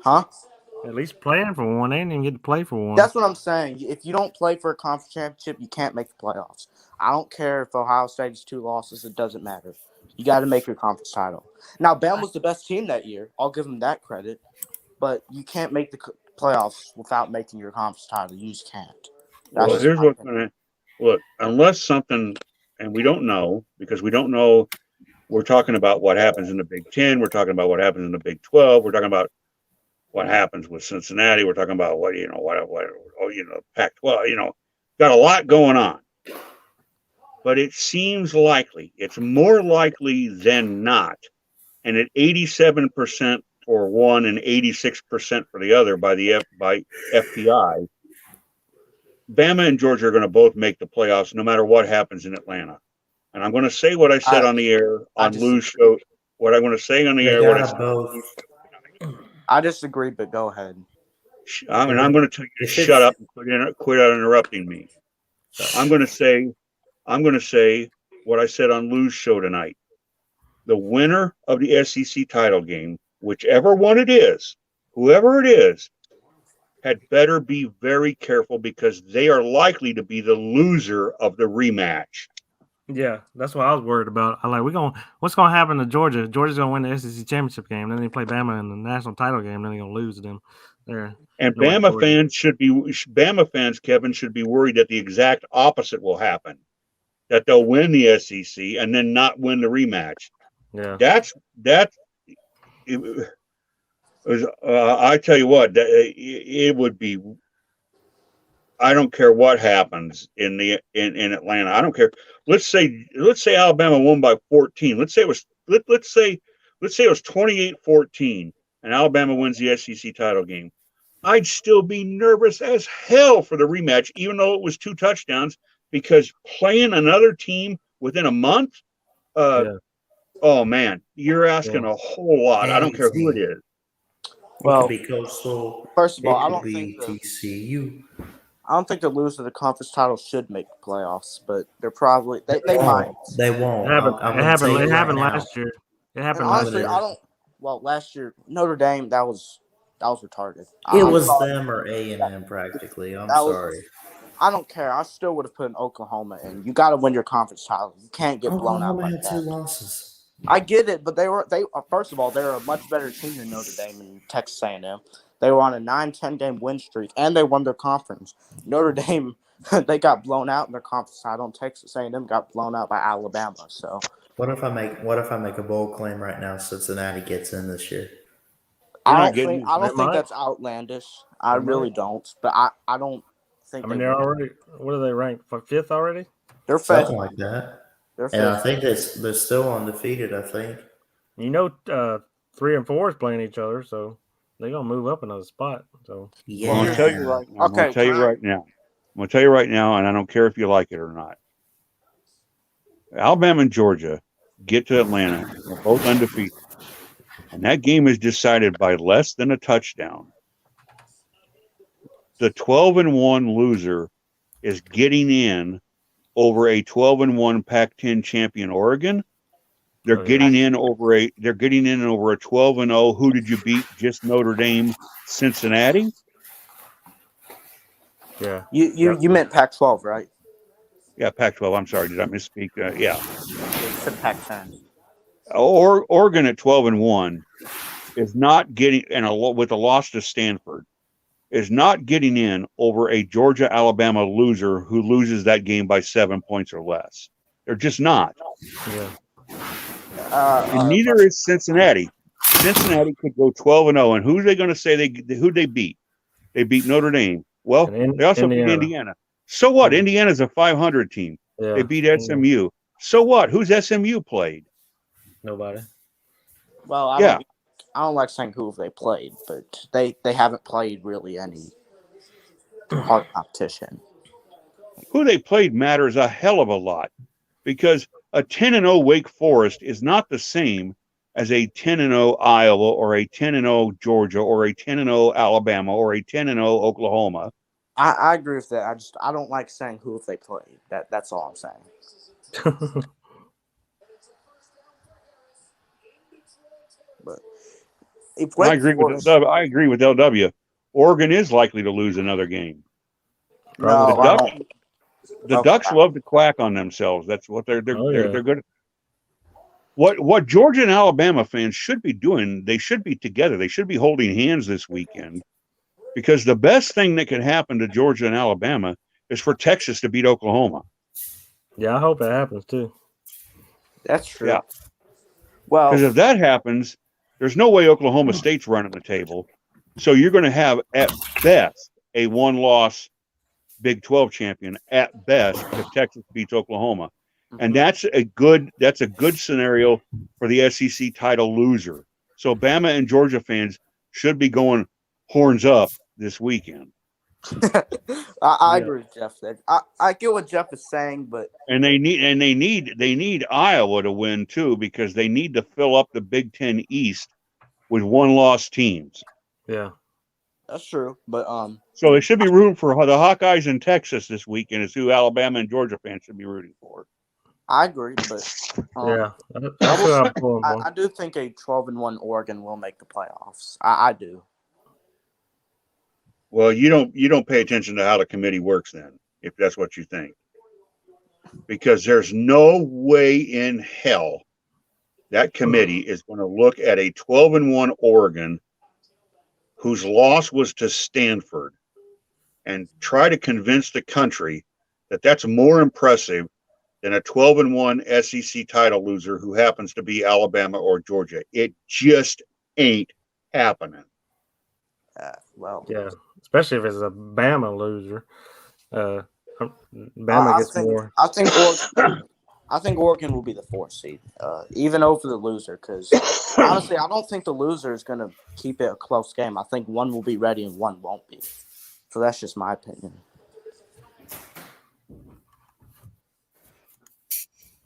Huh? At least playing for one. They didn't even get to play for one. That's what I'm saying. If you don't play for a conference championship, you can't make the playoffs. I don't care if Ohio State is 2 losses. It doesn't matter. You got to make your conference title. Now, Bama was the best team that year. I'll give them that credit. But you can't make the playoffs without making your conference title. You just can't. Well, here's what's going to look. Unless something, and we don't know, because we don't know. We're talking about what happens in the Big Ten. We're talking about what happens in the Big 12. We're talking about what happens with Cincinnati. We're talking about Pac-12. Got a lot going on. But it seems likely, it's more likely than not, and at 87% for one and 86% for the other by FPI, Bama and Georgia are going to both make the playoffs no matter what happens in Atlanta. And I'm going to say what I said on the air on Lou's show. What I'm going to say on the air. What I said. I disagree, but go ahead. I'm going to tell you to shut up and quit interrupting me. I'm going to say what I said on Lou's show tonight. The winner of the SEC title game, whichever one it is, whoever it is, had better be very careful because they are likely to be the loser of the rematch. Yeah, that's what I was worried about. What's going to happen to Georgia? Georgia's going to win the SEC championship game. Then they play Bama in the national title game. Then they're going to lose to them. And Bama fans, Kevin, should be worried that the exact opposite will happen. That they'll win the SEC and then not win the rematch. Yeah, I tell you what, it would be. I don't care what happens in Atlanta. I don't care. Let's say Alabama won by 14. Let's say it was 28-14 and Alabama wins the SEC title game. I'd still be nervous as hell for the rematch, even though it was 2 touchdowns, because playing another team within a month, oh man, you're asking a whole lot. I don't care who it is. Well, it could be Coastal. First of all, I don't think TCU. I don't think the loser of the conference title should make the playoffs, but they're probably they might. They won't. It happened last year. It happened last year. Last year Notre Dame that was retarded. It was them or A&M practically. I'm sorry. I don't care. I still would have put in Oklahoma in. You got to win your conference title. You can't get blown out like that. Oklahoma had 2 losses. I get it, but they first of all, they're a much better team than Notre Dame and Texas A&M. They were on a 9-10 game win streak, and they won their conference. Notre Dame, they got blown out in their conference title, and Texas A&M got blown out by Alabama. So what if I make a bold claim right now? Cincinnati gets in this year. I don't think that's outlandish. I really don't, but I don't think. I mean, they're already. What are they ranked? 5th already? They're something like that. And I think they're still undefeated. I think. 3 and 4 is playing each other, so they're gonna move up another spot. So yeah, I'm gonna tell you right now. I'm gonna tell you right now, and I don't care if you like it or not. Alabama and Georgia get to Atlanta. They're both undefeated. And that game is decided by less than a touchdown. The 12-1 loser is getting in over a 12-1 Pac-10 champion Oregon. They're getting in over a 12-0. Who did you beat? Just Notre Dame, Cincinnati. Yeah. You meant Pac-12, right? Yeah, Pac-12. I'm sorry, did I misspeak? Yeah. You said Pac-10. Oregon at 12-1 is not getting, with a loss to Stanford, is not getting in over a Georgia-Alabama loser who loses that game by 7 points or less. They're just not. Yeah. And neither is Cincinnati. Cincinnati could go 12-0, and who's they going to say who they beat? They beat Notre Dame. Well, they also beat Indiana. So what? Indiana's a 500 team. Yeah. They beat SMU. So what? Who's SMU played? Nobody. Well, I don't like saying who they played, but they haven't played really any hard competition. Who they played matters a hell of a lot, because a 10-0 Wake Forest is not the same as a 10-0 Iowa or a 10-0 Georgia or a 10-0 Alabama or a 10-0 Oklahoma. I agree with that. I don't like saying who they played. That's all I'm saying. But if I agree with LW. Oregon is likely to lose another game. The Ducks love to quack on themselves. That's what they're good at. What Georgia and Alabama fans should be doing, they should be together. They should be holding hands this weekend, because the best thing that can happen to Georgia and Alabama is for Texas to beat Oklahoma. Yeah, I hope it happens too. That's true. Yeah. Well, because if that happens, there's no way Oklahoma State's running the table. So you're going to have, at best, a one-loss Big 12 champion, at best, if Texas beats Oklahoma. And that's a good scenario for the SEC title loser. So Bama and Georgia fans should be going horns up this weekend. I agree with Jeff there. I get what Jeff is saying, but they need Iowa to win too, because they need to fill up the Big Ten East with one-loss teams. Yeah, that's true. But so they should be rooting for the Hawkeyes in Texas this weekend. Is who Alabama and Georgia fans should be rooting for. I agree, but I do think a 12-1 Oregon will make the playoffs. I do. Well, you don't pay attention to how the committee works then, if that's what you think. Because there's no way in hell that committee is going to look at a 12-1 Oregon whose loss was to Stanford and try to convince the country that that's more impressive than a 12-1 SEC title loser who happens to be Alabama or Georgia. It just ain't happening. Well, yeah, especially if it's a Bama loser. Bama gets more. I think Oregon will be the 4th seed, even over the loser. Because honestly, I don't think the loser is going to keep it a close game. I think one will be ready and one won't be. So that's just my opinion.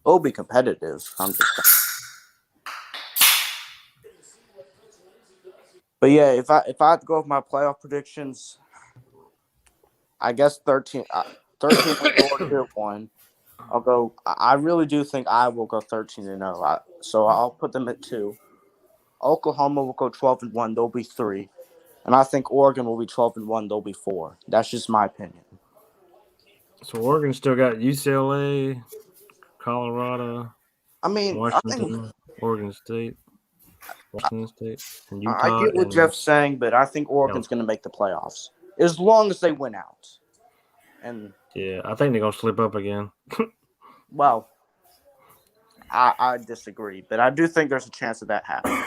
It'll be competitive. I'm just saying. But yeah, if I had to go with my playoff predictions, I guess 13 Georgia won. I'll go. I really do think I will go 13-0. So I'll put them at 2. Oklahoma will go 12-1. They'll be 3, and I think Oregon will be 12-1. They'll be 4. That's just my opinion. So Oregon still got UCLA, Colorado. I mean, Washington, Oregon State, Washington State, and Utah. I get what Jeff's saying, but I think Oregon's going to make the playoffs as long as they win out. And yeah, I think they're going to slip up again. Well, I disagree, but I do think there's a chance of that happening.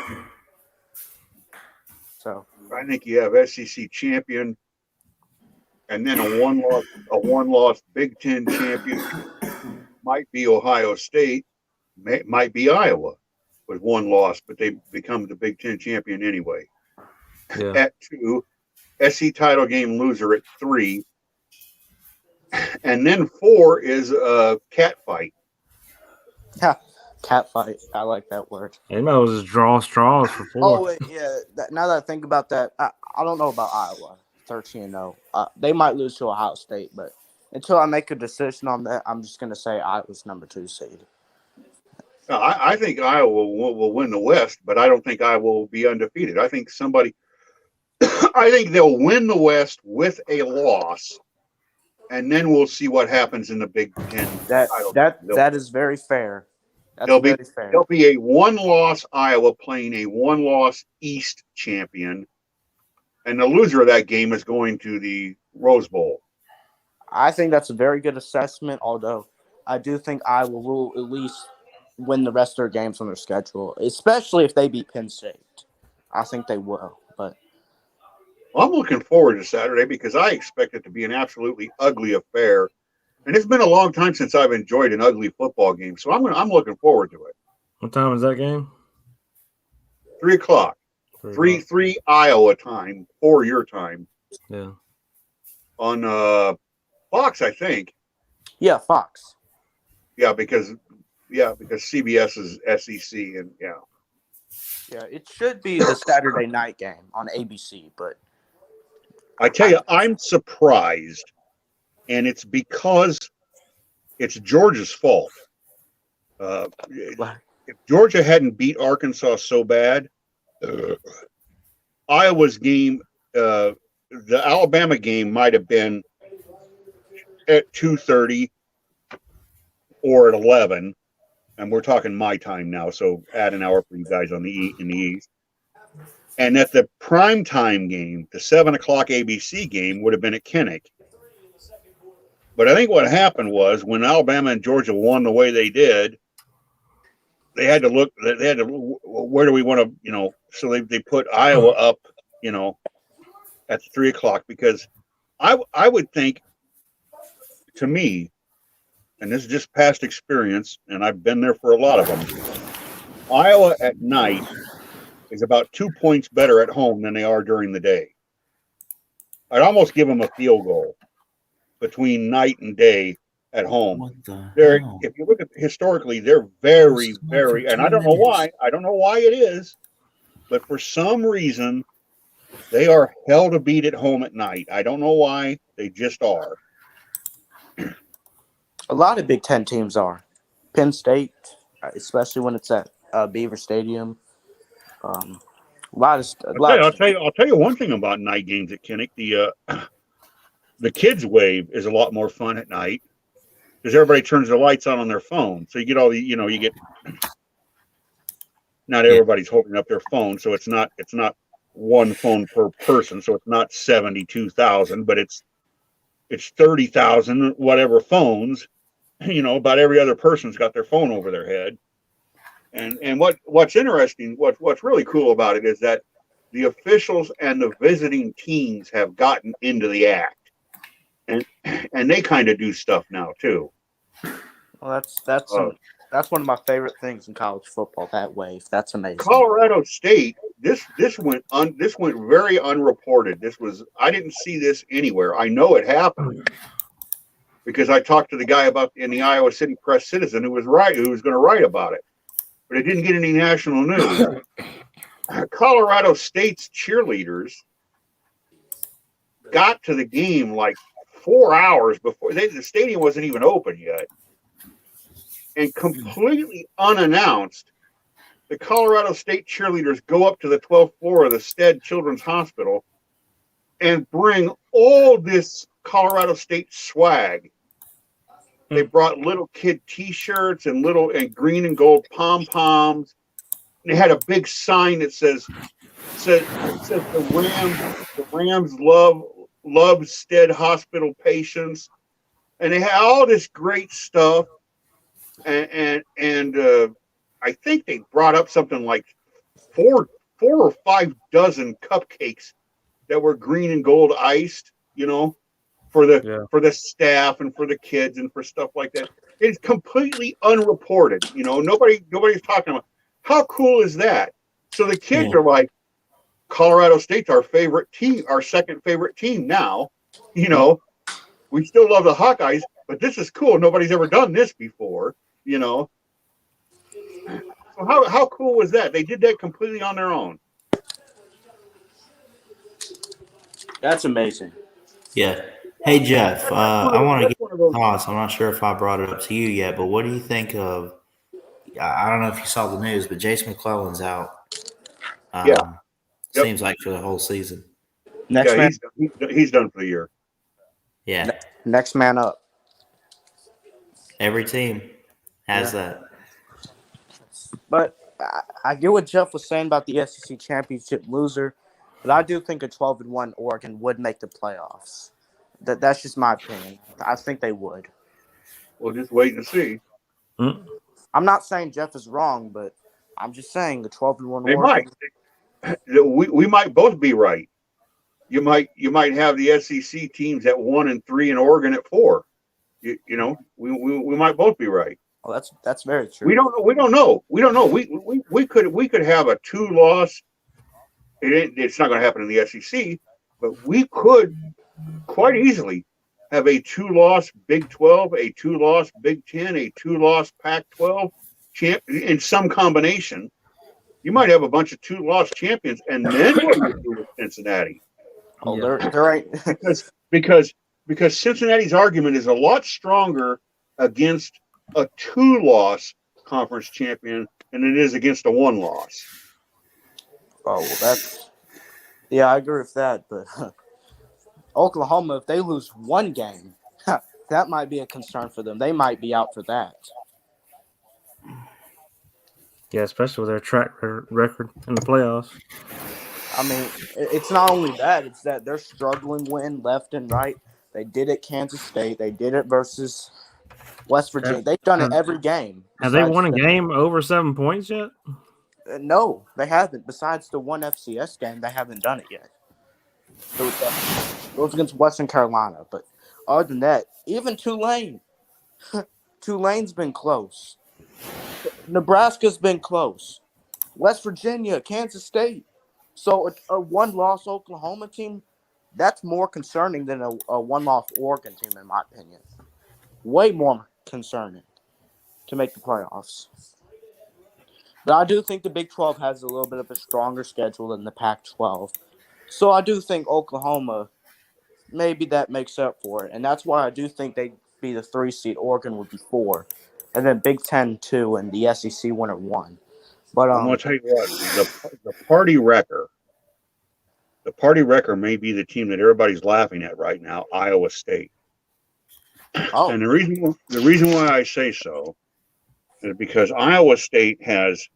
So I think you have SEC champion, and then a one-loss Big Ten champion. Might be Ohio State, might be Iowa with one loss, but they become the Big Ten champion anyway. Yeah. At 2, SEC title game loser at 3. And then 4 is a cat fight. Cat fight. I like that word. They might as well just draw straws for Oh, 4. wait, yeah. Now that I think about that, I don't know about Iowa. 13-0. They might lose to Ohio State, but until I make a decision on that, I'm just going to say Iowa's number 2 seed. No, I think Iowa will win the West, but I don't think Iowa will be undefeated. I think I think they'll win the West with a loss, and then we'll see what happens in the Big Ten. That is very fair. That's very fair. There'll be a one-loss Iowa playing a one-loss East champion, and the loser of that game is going to the Rose Bowl. I think that's a very good assessment, although I do think Iowa will at least win the rest of their games on their schedule, especially if they beat Penn State. I think they will, but I'm looking forward to Saturday because I expect it to be an absolutely ugly affair. And it's been a long time since I've enjoyed an ugly football game, so I'm looking forward to it. What time is that game? 3 o'clock. 3 Iowa time, 4 your time. Yeah. On Fox, I think. Yeah, Fox. Yeah, because CBS is SEC and yeah. Yeah, it should be the Saturday night game on ABC, but I tell you, I'm surprised, and it's because it's Georgia's fault. If Georgia hadn't beat Arkansas so bad, Iowa's game, the Alabama game might have been at 2:30 or at 11, and we're talking my time now, so add an hour for you guys in the East. And at the prime time game, the 7 o'clock ABC game would have been at Kinnick. But I think what happened was when Alabama and Georgia won the way they did, they had to look. They had to. Where do we want to? So they put Iowa up. At 3 o'clock because I would think, to me, and this is just past experience, and I've been there for a lot of them. Iowa at night is about 2 points better at home than they are during the day. I'd almost give them a field goal between night and day at home. If you look at historically, they're very, very, and I don't know why. I don't know why it is, but for some reason, they are hell to beat at home at night. I don't know why. They just are. A lot of Big Ten teams are. Penn State, especially when it's at Beaver Stadium. I'll tell you one thing about night games at Kinnick. The kids' wave is a lot more fun at night because everybody turns their lights on their phone. So you get all the, you get. Not everybody's holding up their phone, so it's not one phone per person. So it's not 72,000, but it's 30,000 whatever phones. About every other person's got their phone over their head. And what's interesting, what's really cool about it is that the officials and the visiting teams have gotten into the act, and they kind of do stuff now too. Well, that's one of my favorite things in college football. That wave, that's amazing. Colorado State, this went very unreported. I didn't see this anywhere. I know it happened because I talked to the guy in the Iowa City Press Citizen who was going to write about it. But it didn't get any national news. Colorado State's cheerleaders got to the game like 4 hours before. The stadium wasn't even open yet. And completely unannounced, the Colorado State cheerleaders go up to the 12th floor of the Stead Children's Hospital and bring all this Colorado State swag. They brought little kid T-shirts and green and gold pom-poms. They had a big sign that says the Rams love Stead Hospital patients, and they had all this great stuff. And I think they brought up something like four or 5 dozen cupcakes that were green and gold iced, for the staff and for the kids and for stuff like that. It's completely unreported. Nobody's talking about how cool is that. So the kids are like, Colorado State's our favorite team, our second favorite team now. We still love the Hawkeyes, but this is cool. Nobody's ever done this before. So how cool was that? They did that completely on their own. That's amazing. Yeah. Hey Jeff, I want to That's get one of those. your thoughts. I'm not sure if I brought it up to you yet, but what do you think of? I don't know if you saw the news, but Jace McClellan's out. Yeah. Yep. Seems like for the whole season. Next man, he's done for the year. Yeah. next man up. Every team has that. But I get what Jeff was saying about the SEC championship loser, but I do think a 12-1 Oregon would make the playoffs. That's just my opinion. I think they would. We'll just wait and see. Mm. I'm not saying Jeff is wrong, but I'm just saying the 12-1 They Oregon. might. We might both be right. You might have the SEC teams at 1-3 and Oregon at 4. You know, we might both be right. Oh, that's very true. We don't know. We could have a 2-loss. It's not going to happen in the SEC, but we could quite easily have a 2-loss Big 12, a 2-loss Big 10, a 2-loss Pac-12 champ in some combination. You might have a bunch of 2-loss champions, and then what do you do with Cincinnati? Oh, they're right. because Cincinnati's argument is a lot stronger against a 2-loss conference champion than it is against a 1-loss. Oh, well, I agree with that. But Oklahoma, if they lose one game, that might be a concern for them. They might be out for that. Yeah, especially with their track record in the playoffs. I mean, it's not only that; it's that they're struggling win left and right. They did it Kansas State. They did it versus West Virginia. They've done it every game. Have they won a game over 7 points yet? No, they haven't. Besides the one FCS game, they haven't done it yet. It was against Western Carolina. But other than that, even Tulane. Tulane's been close. Nebraska's been close. West Virginia, Kansas State. So a 1-loss Oklahoma team, that's more concerning than a 1-loss Oregon team, in my opinion. Way more concerning to make the playoffs. But I do think the Big 12 has a little bit of a stronger schedule than the Pac-12. So I do think Oklahoma, maybe that makes up for it. And that's why I do think they'd be the 3 seed. Oregon would be 4. And then Big 10, 2, and the SEC winner 1. But I'm going to tell you what, the party wrecker may be the team that everybody's laughing at right now, Iowa State. Oh. And the reason why I say so is because Iowa State has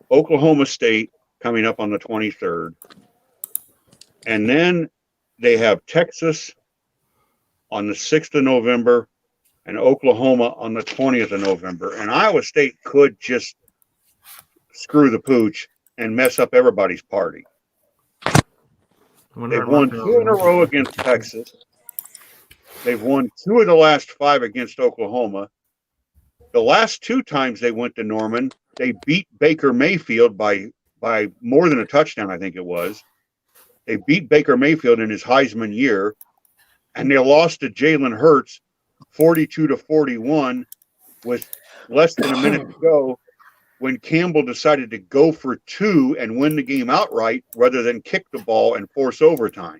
Oklahoma State coming up on the 23rd, and then they have Texas on the 6th of November and Oklahoma on the 20th of November. And Iowa State could just screw the pooch and mess up everybody's party. They've won 2 in a row against Texas. They've won 2 of the last 5 against Oklahoma. The last 2 times they went to Norman, they beat Baker Mayfield by more than a touchdown, I think it was. They beat Baker Mayfield in his Heisman year, and they lost to Jalen Hurts 42-41 with less than a minute to go when Campbell decided to go for 2 and win the game outright rather than kick the ball and force overtime.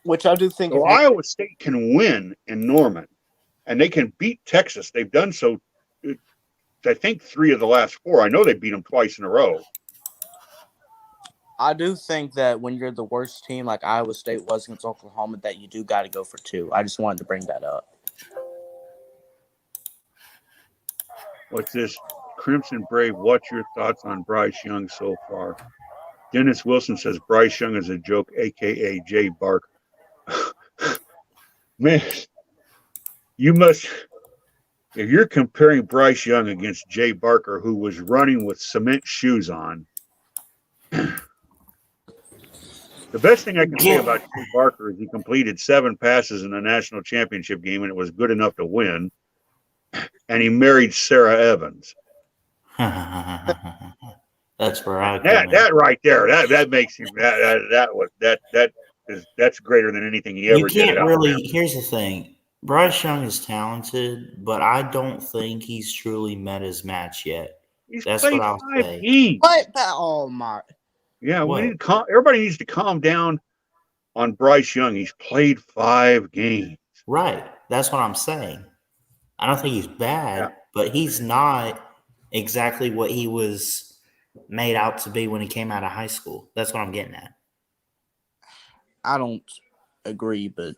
Which I do think. So Iowa State can win in Norman, and they can beat Texas. They've done so, I think, 3 of the last 4. I know they beat them twice in a row. I do think that when you're the worst team like Iowa State was against Oklahoma, that you do got to go for 2. I just wanted to bring that up. What's this? Crimson Brave, what's your thoughts on Bryce Young so far? Dennis Wilson says Bryce Young is a joke, a.k.a. Jay Barker. Man, you must, if you're comparing Bryce Young against Jay Barker, who was running with cement shoes on, the best thing I can say about Jay Barker is he completed 7 passes in a national championship game, and it was good enough to win. And he married Sarah Evans. That's where I that right there. That makes him that's greater than anything he ever did. You can't really. Here's the thing: Bryce Young is talented, but I don't think he's truly met his match yet. He's That's played what I'll 5 say. games. What? Oh my! Yeah, What? we need to everybody needs to calm down on Bryce Young. He's played 5 games. Right. That's what I'm saying. I don't think he's bad, but he's not exactly what he was made out to be when he came out of high school. That's what I'm getting at. I don't agree, but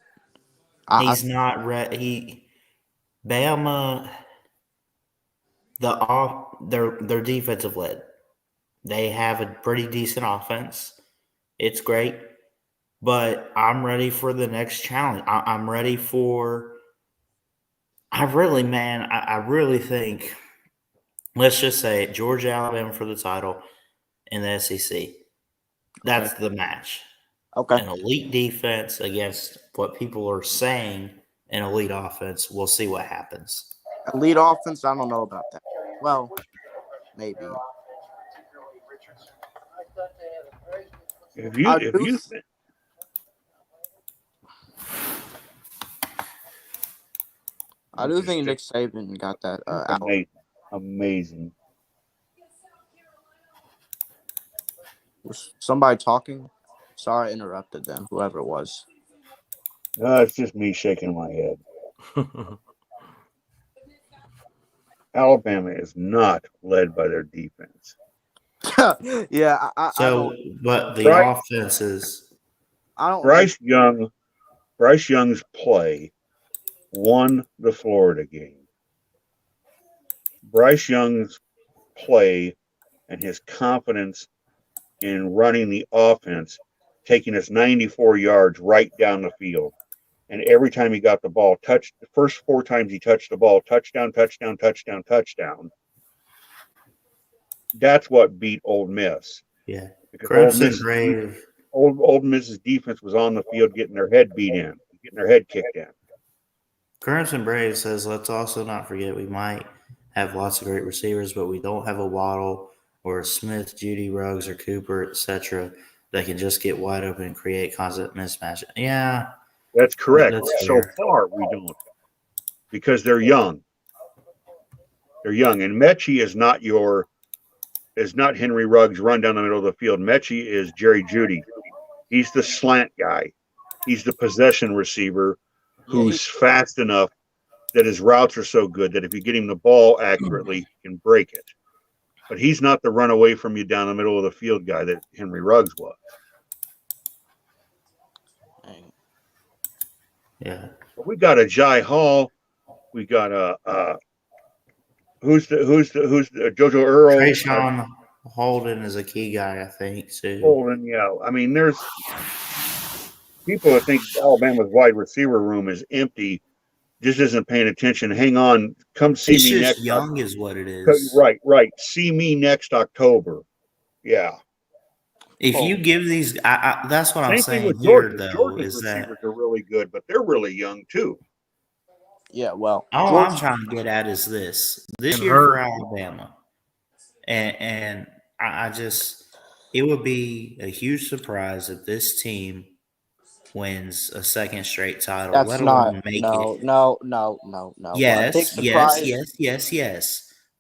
He's not ready. Bama, their defensive led. They have a pretty decent offense. It's great, but I'm ready for the next challenge. I'm ready for. I really think. Let's just say Georgia, Alabama for the title in the SEC. That's the match. Okay. An elite defense against what people are saying an elite offense. We'll see what happens. Elite offense, I don't know about that. Well, maybe. If you I do think Nick Saban got that out. Amazing. Was somebody talking? Sorry, I interrupted them, whoever it was. It's just me shaking my head. Alabama is not led by their defense. Yeah, but the offense is. I don't. Bryce Young's play won the Florida game. Bryce Young's play and his confidence in running the offense, taking us 94 yards right down the field. And every time he got the ball, the first 4 times he touched the ball, touchdown, touchdown, touchdown, touchdown. That's what beat Ole Miss. Yeah. Because Ole Miss's defense was on the field getting their head beat in, getting their head kicked in. Crimson Brave says, let's also not forget we might have lots of great receivers, but we don't have a Waddle or a Smith, Judy, Ruggs, or Cooper, etc. that can just get wide open and create constant mismatch. Yeah. That's correct. So far, we don't. Because they're young. They're young. And Mechie is not Henry Ruggs run down the middle of the field. Mechie is Jerry Jeudy. He's the slant guy. He's the possession receiver who's fast enough that his routes are so good that if you get him the ball accurately, he can break it. But he's not the run away from you down the middle of the field guy that Henry Ruggs was. Yeah. But we got a Jai Hall. We got who's the JoJo Earl. Trayshawn Holden is a key guy, I think, too. Holden, yeah. I mean, there's people that think Alabama's wide receiver room is empty, just isn't paying attention. Hang on, come see me next. Young is what it is. Right. See me next October. Yeah. If you give these, that's what I'm saying with here, Georgia. though, Georgia's is receivers are really good, but they're really young too. Yeah, well, all I'm trying to get at is this year for Alabama, and I just, it would be a huge surprise if this team wins a second straight title. That's let alone make it. No. Yes.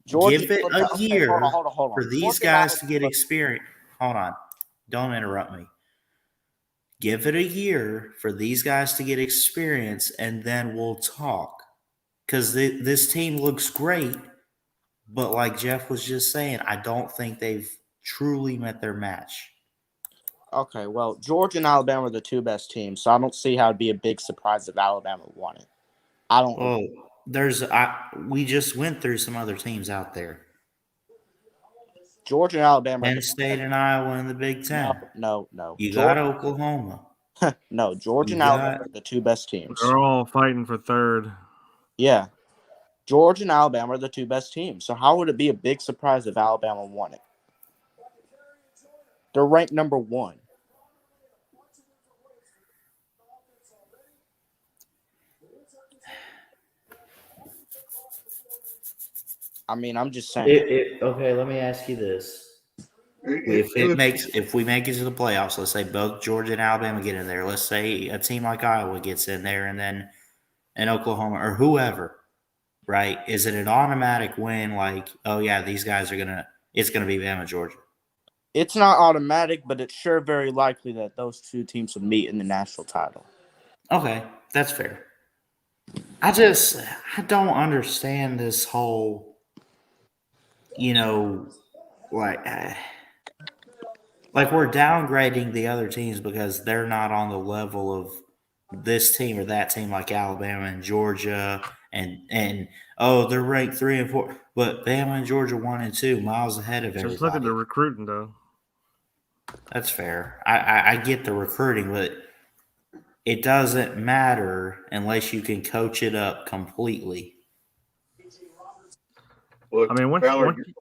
Georgia, give it a year hold on. for these guys to get experience. Hold on. Don't interrupt me. Give it a year for these guys to get experience, and then we'll talk. Because this team looks great, but like Jeff was just saying, I don't think they've truly met their match. Okay, well, Georgia and Alabama are the 2 best teams, so I don't see how it'd be a big surprise if Alabama won it. I don't. Oh, we just went through some other teams out there. Georgia and Alabama. Penn State and Iowa in the Big Ten. No. You got Oklahoma. No, Georgia and Alabama are the 2 best teams. They're all fighting for third. Yeah. Georgia and Alabama are the 2 best teams. So how would it be a big surprise if Alabama won it? They're ranked number 1. I mean, I'm just saying. Okay, let me ask you this: if we make it to the playoffs, let's say both Georgia and Alabama get in there. Let's say a team like Iowa gets in there, and then and Oklahoma or whoever, right? Is it an automatic win? Like, oh yeah, these guys are it's gonna be Bama, Georgia. It's not automatic, but it's sure very likely that those two teams would meet in the national title. Okay, that's fair. I don't understand this whole, like we're downgrading the other teams because they're not on the level of this team or that team, like Alabama and Georgia, and they're ranked 3 and 4, but Bama and Georgia 1 and 2, miles ahead of everybody. Just look at the recruiting, though. That's fair. I get the recruiting, but it doesn't matter unless you can coach it up completely. Look, I mean, Ballard,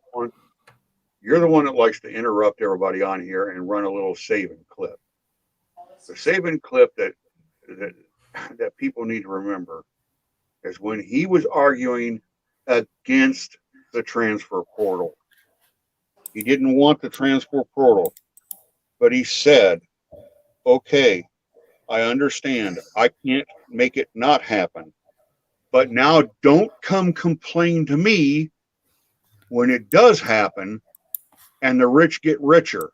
you're the one that likes to interrupt everybody on here and run a little Saban clip. The Saban clip that people need to remember is when he was arguing against the transfer portal. He didn't want the transfer portal, but he said, okay, I understand. I can't make it not happen. But now don't come complain to me when it does happen and the rich get richer.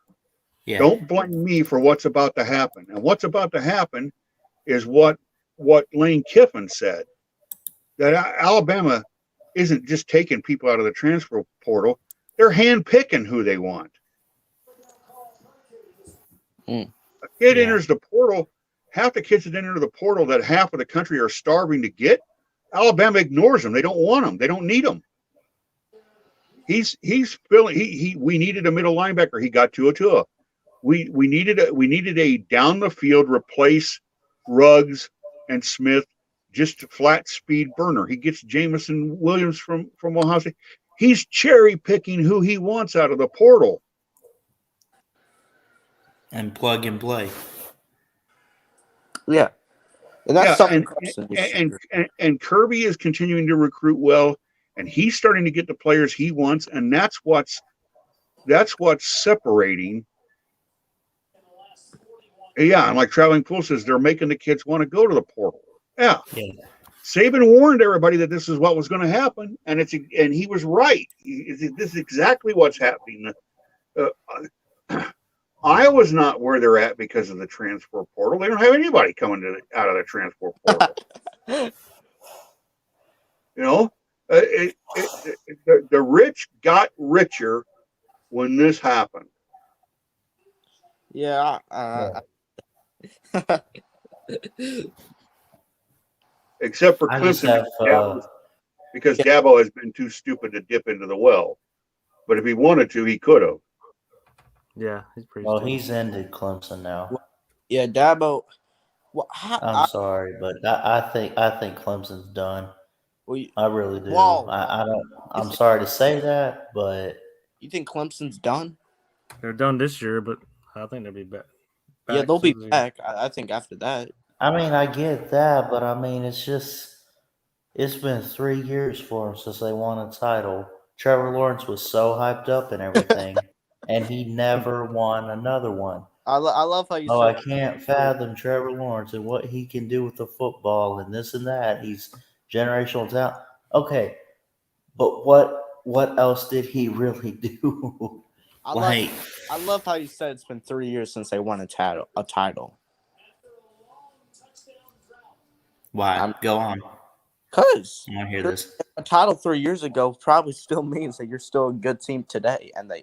Yeah. Don't blame me for what's about to happen. And what's about to happen is what Lane Kiffin said, that Alabama isn't just taking people out of the transfer portal. They're handpicking who they want. A kid enters the portal. Half the kids that enter the portal that half of the country are starving to get, Alabama ignores them. They don't want them. They don't need them. He's filling. We needed a middle linebacker. He got Tua. We needed a down the field replace Ruggs and Smith, just a flat speed burner. He gets Jamison Williams from Ohio State. He's cherry picking who he wants out of the portal and plug and play. Yeah. And that's something. And Kirby is continuing to recruit well, and he's starting to get the players he wants, and that's what's separating. Yeah, and like Traveling Pool says, they're making the kids want to go to the portal. Yeah. Saban warned everybody that this is what was going to happen, and he was right. This is exactly what's happening. Iowa's not where they're at because of the transfer portal. They don't have anybody coming out of the transfer portal. The rich got richer when this happened. Yeah. Except for Clemson, because Dabo has been too stupid to dip into the well. But if he wanted to, he could have. Yeah, he's pretty. Well, he's ended Clemson now. Yeah, Dabo. I'm sorry, but I think Clemson's done. Well, I really do. Whoa. I don't. I'm sorry to say that, but you think Clemson's done? They're done this year, but I think they'll be back. Yeah, they'll be back. I think after that. I mean, I get that, but I mean, it's been 3 years for them since they won a title. Trevor Lawrence was so hyped up and everything, and he never won another one. I love how you said I can't fathom Trevor Lawrence and what he can do with the football and this and that. He's generational talent. Okay, but what else did he really do? I love how you said it's been 3 years since they won a title. Why? Go on. Because I want to hear this. A title 3 years ago probably still means that you're still a good team today. And this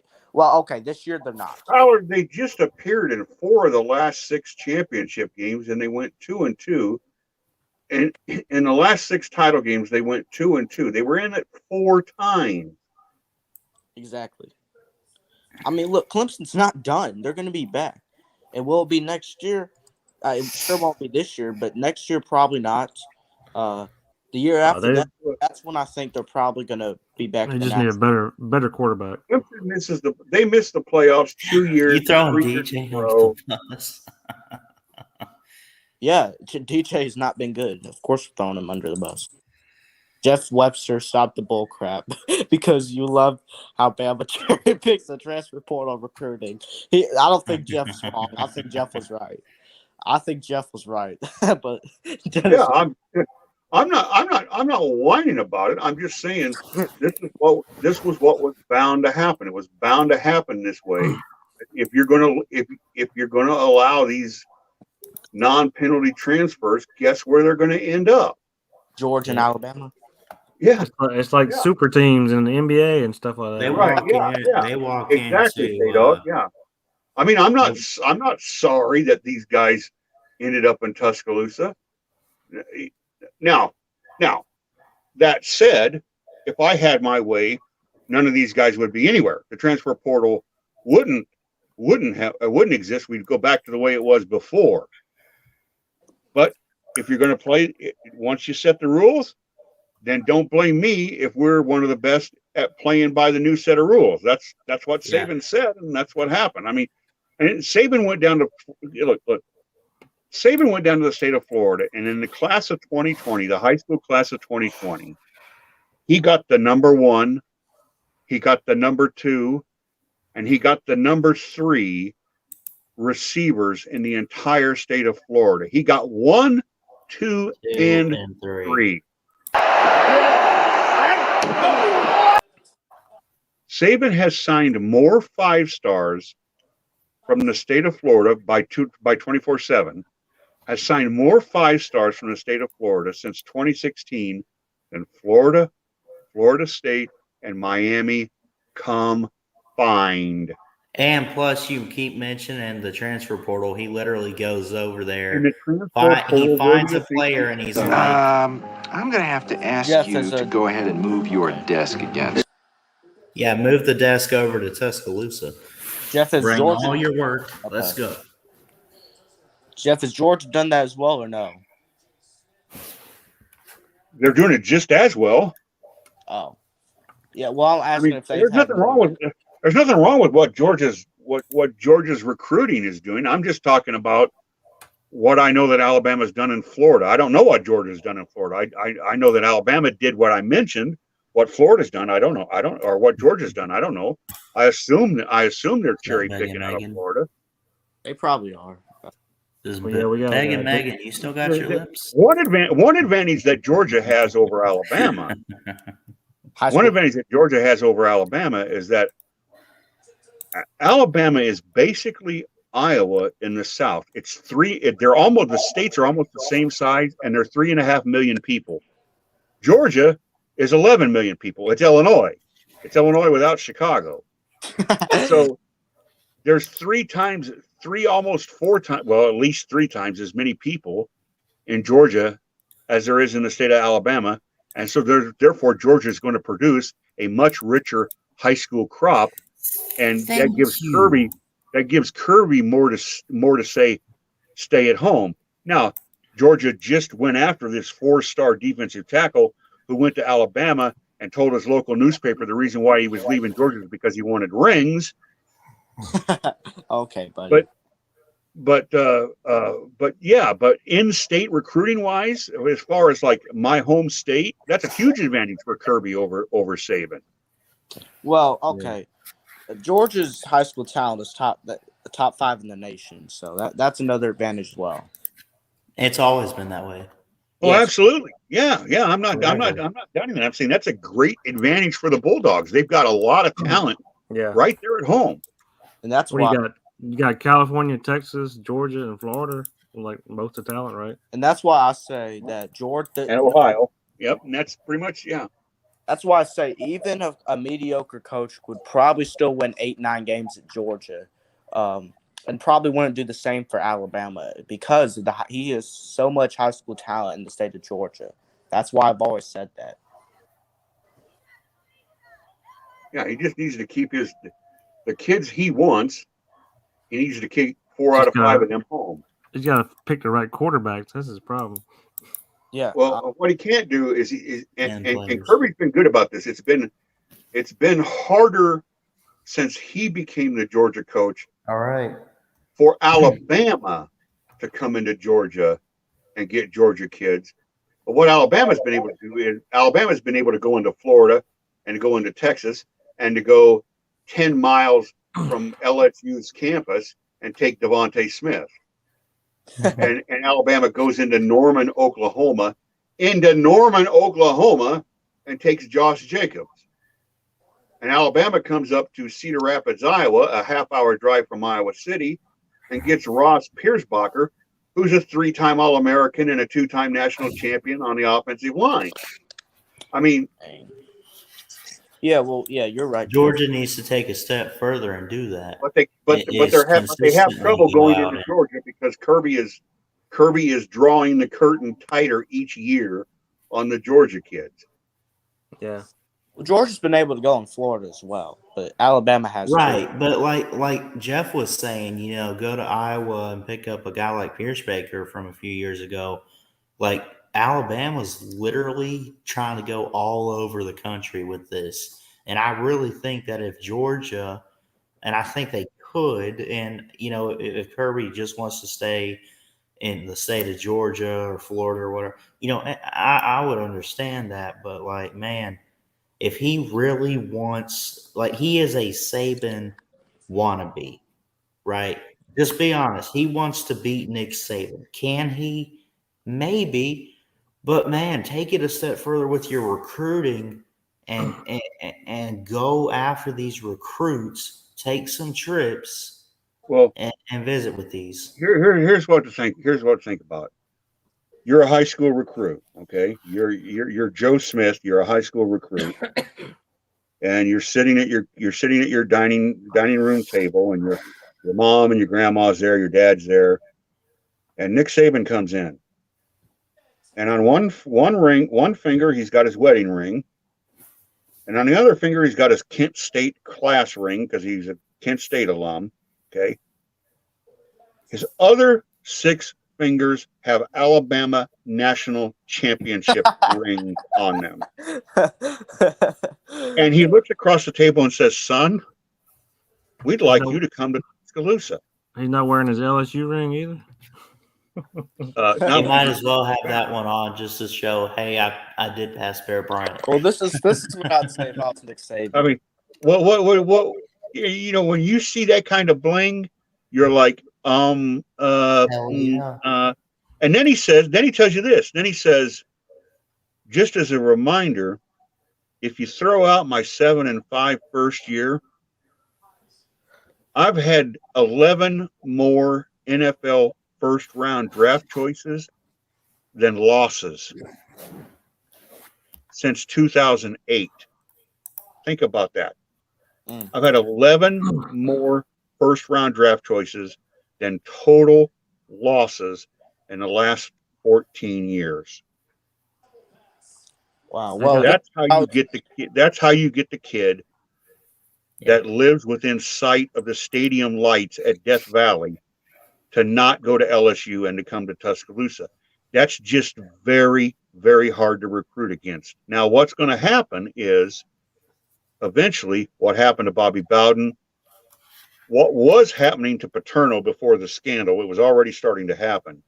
year they're not. Tyler, they just appeared in 4 of the last 6 championship games, and they went 2-2. And in the last 6 title games, they went 2-2. They were in it 4 times. Exactly. I mean, look, Clemson's not done. They're going to be back. It will be next year. It sure won't be this year, but next year probably not. The year after that's when I think they're probably going to be back. They just need a better quarterback. They missed the playoffs 2 years. You throwing DJ under the bus? Yeah, DJ has not been good. Of course, we're throwing him under the bus. Jeff Webster, stop the bull crap because you love how Bama cherry picks the transfer portal recruiting. I don't think Jeff's wrong. I think Jeff was right. But yeah, I'm not whining about it. I'm just saying this was what was bound to happen. It was bound to happen this way. If you're gonna allow these non-penalty transfers, guess where they're going to end up? Georgia and Alabama. Yeah, It's like super teams in the NBA and stuff like that. They Right, walk yeah, in. yeah. They walk exactly, into. K-Dog, yeah. I mean, I'm not sorry that these guys ended up in Tuscaloosa. Now, that said, if I had my way, none of these guys would be anywhere. The transfer portal wouldn't exist. We'd go back to the way it was before. But if you're going to play, once you set the rules, then don't blame me if we're one of the best at playing by the new set of rules. That's what Saban said, and that's what happened. I mean, and Saban went down to look. Saban went down to the state of Florida, and in the class of 2020, the high school class of 2020, he got the number 1, he got the number 2, and he got the number 3 receivers in the entire state of Florida. He got 1, 2, and 3. Saban has signed more 5-stars from the state of Florida by 24/7. Has signed more 5-stars from the state of Florida since 2016 than Florida State, and Miami combined. And plus, you keep mentioning the transfer portal. He literally goes over there. And the transfer He portal finds a will be player, and he's like, I'm going to have to ask you to go ahead and move your desk again. "Yeah, move the desk over to Tuscaloosa. Jeff, has Bring Georgia all your work. Okay. Let's go." Jeff, has Georgia done that as well or no? They're doing it just as well. Oh, yeah. Well, I'm asking if they. There's nothing wrong with what Georgia's recruiting is doing. I'm just talking about what I know that Alabama's done in Florida. I don't know what Georgia's done in Florida. I know that Alabama did what I mentioned. What Florida's done, I don't know. Or what Georgia's done, I don't know. I assume they're cherry picking out of Florida. They probably are. We got Megan, you still got your lips. One advantage that Georgia has over Alabama. One advantage that Georgia has over Alabama is that Alabama is basically Iowa in the South. The states are almost the same size, and they're 3.5 million people. Georgia is 11 million people. It's Illinois. It's Illinois without Chicago. So there's almost 4 times, well, at least 3 times as many people in Georgia as there is in the state of Alabama. And so therefore Georgia is going to produce a much richer high school crop. And that gives Kirby more to say, stay at home. Now, Georgia just went after this 4-star defensive tackle who went to Alabama and told his local newspaper the reason why he was leaving Georgia is because he wanted rings. Okay, buddy. But in-state recruiting wise, as far as like my home state, that's a huge advantage for Kirby over Saban. Well, okay. Georgia's high school talent is top 5 in the nation, so that's another advantage as well. It's always been that way. Oh, yes. Absolutely. Yeah. I'm not doubting that. I'm saying that's a great advantage for the Bulldogs. They've got a lot of talent right there at home. And that's why you got California, Texas, Georgia, and Florida, like most of the talent, right? And that's why I say that Georgia and Ohio. Yep, and that's pretty much That's why I say even a mediocre coach would probably still win 8-9 games at Georgia, and probably wouldn't do the same for Alabama because he has so much high school talent in the state of Georgia. That's why I've always said that. Yeah, he just needs to keep the kids he wants. He needs to keep 4 out of 5 of them home. He's got to pick the right quarterbacks. That's his problem. Yeah. Well, what he can't do is and Kirby's been good about this. It's been harder since he became the Georgia coach. All right. For Alabama to come into Georgia and get Georgia kids. But what Alabama's been able to do is Alabama's been able to go into Florida and to go into Texas and to go 10 miles from LSU's campus and take Devontae Smith. and Alabama goes into Norman, Oklahoma, into Norman, Oklahoma, and takes Josh Jacobs. And Alabama comes up to Cedar Rapids, Iowa, a half-hour drive from Iowa City, and gets Ross Piersbacher, who's a 3-time All-American and a 2-time national champion on the offensive line. I mean, yeah, well, yeah, you're right. Georgia needs to take a step further and do that. But they have trouble going into Georgia because Kirby is drawing the curtain tighter each year on the Georgia kids. Yeah. Well, Georgia's been able to go in Florida as well, but Alabama has right. Too. But like Jeff was saying, go to Iowa and pick up a guy like Piersbacher from a few years ago. Like Alabama's literally trying to go all over the country with this, and I really think that if Georgia, and I think they could, and if Kirby just wants to stay in the state of Georgia or Florida or whatever, I would understand that, but like, man. If he really wants, like he is a Saban wannabe, right? Just be honest. He wants to beat Nick Saban. Can he? Maybe. But man, take it a step further with your recruiting and go after these recruits. Take some trips. Well, and visit with these. Here's what to think. Here's what to think about. You're a high school recruit, okay? You're Joe Smith. You're a high school recruit, and you're sitting at your dining room table, and your mom and your grandma's there, your dad's there, and Nick Saban comes in, and on one finger he's got his wedding ring, and on the other finger he's got his Kent State class ring because he's a Kent State alum, okay? His other 6 fingers have Alabama national championship ring on them. And he looks across the table and says, son, we'd like you to come to Tuscaloosa. He's not wearing his LSU ring either. You might as well have that one on just to show, hey, I did pass Bear Bryant. Well, this is what I'd say about Nick Saban. I mean, what when you see that kind of bling, you're like, and then he tells you this. Then he says, just as a reminder, if you throw out my 7-5 first year, I've had 11 more NFL first round draft choices than losses since 2008. Think about that. I've had 11 more first round draft choices than total losses in the last 14 years. Wow. Well, that's how you get the kid. That's how you get the kid that lives within sight of the stadium lights at Death Valley to not go to LSU and to come to Tuscaloosa. That's just very, very hard to recruit against. Now, what's going to happen is eventually what happened to Bobby Bowden, what was happening to Paterno before the scandal, it was already starting to happen.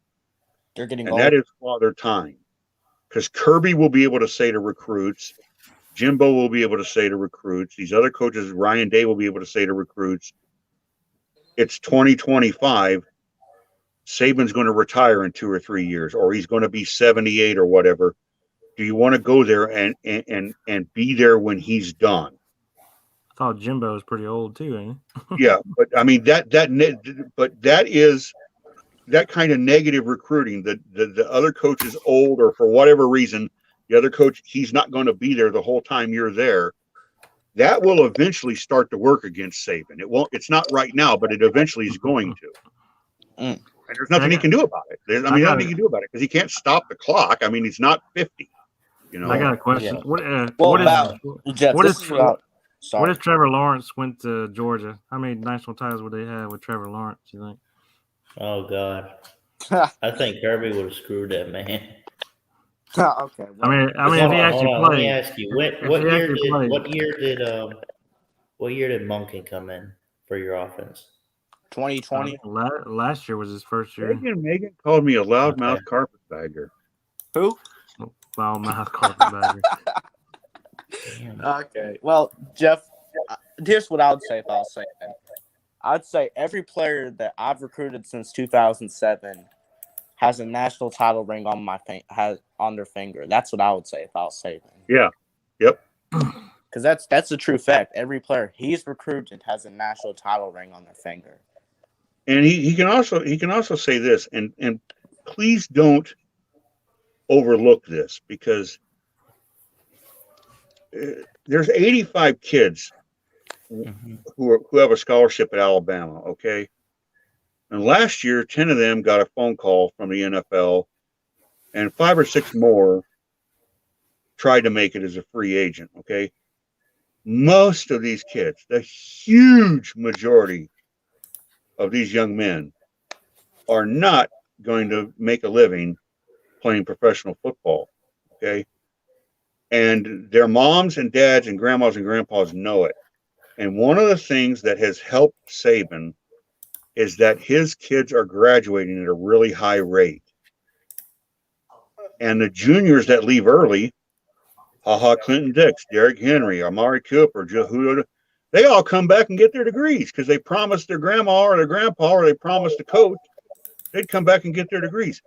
They're getting and old. That is Father Time. Because Kirby will be able to say to recruits, Jimbo will be able to say to recruits, these other coaches, Ryan Day will be able to say to recruits, it's 2025. Saban's going to retire in 2 or 3 years, or he's going to be 78 or whatever. Do you want to go there and be there when he's done? I thought Jimbo was pretty old too, ain't he? Yeah, but I mean that is that kind of negative recruiting. The other coach is old, or for whatever reason, the other coach, he's not going to be there the whole time you're there. That will eventually start to work against Saban. It won't. It's not right now, but it eventually is going to. And there's nothing he can do about it. Nothing he can do about it because he can't stop the clock. I mean, he's not 50. I got a question. Yeah. What if Trevor Lawrence went to Georgia? How many national titles would they have with Trevor Lawrence, you think? Oh, God. I think Kirby would have screwed that man. Okay. Well, I mean, if he actually played. Let me ask you, what year did Monken come in for your offense? 2020. Last year was his first year. Megan called me a loudmouth carpetbagger. Who? Loudmouth carpetbagger. Okay. Well, Jeff, here's what I would say if I was saying that. I'd say every player that I've recruited since 2007, has a national title ring on their finger. That's what I would say if I was Saban. Yeah. Yep. Because that's a true fact. Every player he's recruited has a national title ring on their finger. And he can also say this, and please don't overlook this, because there's 85 kids who have a scholarship at Alabama. Okay. And last year, 10 of them got a phone call from the NFL, and 5 or 6 more tried to make it as a free agent. Okay. Most of these kids, the huge majority of these young men, are not going to make a living playing professional football. Okay. And their moms and dads and grandmas and grandpas know it. And one of the things that has helped Saban is that his kids are graduating at a really high rate. And the juniors that leave early, Clinton Dix, Derrick Henry, Amari Cooper, Jehuda, they all come back and get their degrees because they promised their grandma or their grandpa, or they promised the coach they'd come back and get their degrees.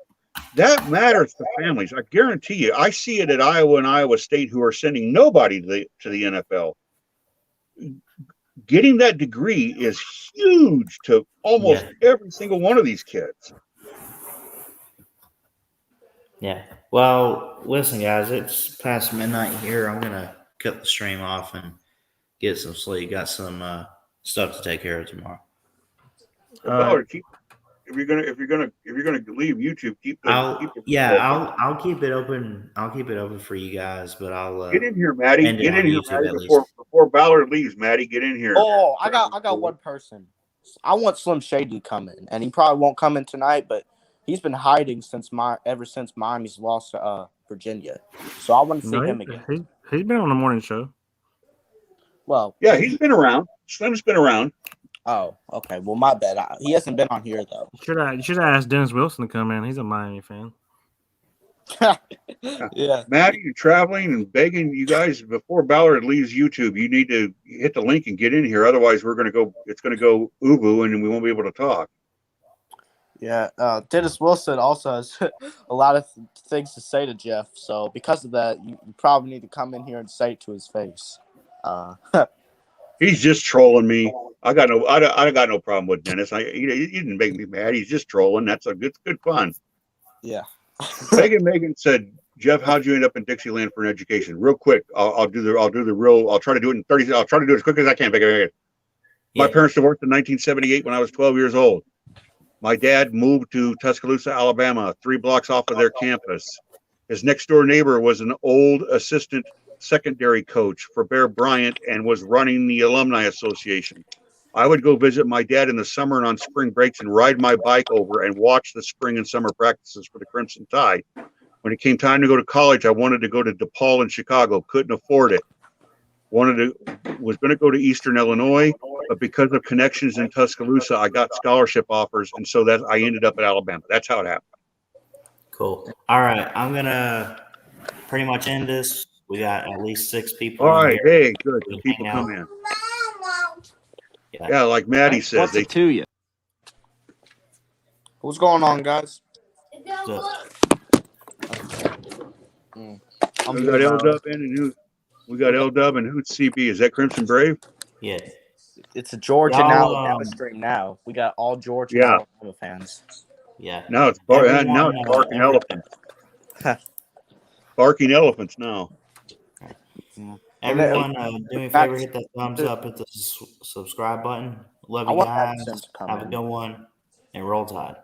That matters to families. I guarantee you. I see it at Iowa and Iowa State, who are sending nobody to the NFL. Getting that degree is huge to almost every single one of these kids. Yeah. Well, listen, guys, it's past midnight here. I'm going to cut the stream off and get some sleep. Got some stuff to take care of tomorrow. If you're gonna leave YouTube, I'll keep it open. I'll keep it open for you guys, but I'll get in here, Maddie. Get in here, Maddie, before Ballard leaves. Maddie, get in here. Oh, I got one person. I want Slim Shady to come in, and he probably won't come in tonight, but he's been hiding ever since Miami's lost to Virginia. So I want to see him again. He's been on the morning show. Well, yeah, he's been around. Slim's been around. Oh, okay. Well, my bad. He hasn't been on here though. You should have asked Dennis Wilson to come in. He's a Miami fan. Yeah, Maddie, you're traveling and begging you guys before Ballard leaves YouTube. You need to hit the link and get in here. Otherwise, it's going to go ubu, and we won't be able to talk. Yeah, Dennis Wilson also has a lot of things to say to Jeff. So because of that, you probably need to come in here and say it to his face. He's just trolling me. I got no problem with Dennis. He didn't make me mad. He's just trolling. That's good fun. Yeah. Megan said, Jeff, how'd you end up in Dixieland for an education? Real quick. I'll try to do it in 30. I'll try to do it as quick as I can. My parents divorced in 1978 when I was 12 years old. My dad moved to Tuscaloosa, Alabama, 3 blocks off of their campus. His next door neighbor was an old assistant secondary coach for Bear Bryant and was running the Alumni Association. I would go visit my dad in the summer and on spring breaks and ride my bike over and watch the spring and summer practices for the Crimson Tide. When it came time to go to college, I wanted to go to DePaul in Chicago. Couldn't afford it. Was going to go to Eastern Illinois, but because of connections in Tuscaloosa, I got scholarship offers, and so that I ended up at Alabama. That's how it happened. Cool. All right, I'm gonna pretty much end this. We got at least 6 people. All right, here. hey, good. People come in. Yeah, like Maddie says, What's it to you? What's going on, guys? We got L-Dub in and who? We got L-Dub and who's CB? Is that Crimson Brave? Yeah. It's a Georgia now stream now. We got all Georgia and Alabama fans. Yeah. Now it's barking elephants. Barking elephants now. Everyone, do me a favor, hit that thumbs up, hit the subscribe button. Love you guys. Have a good one, and roll Tide.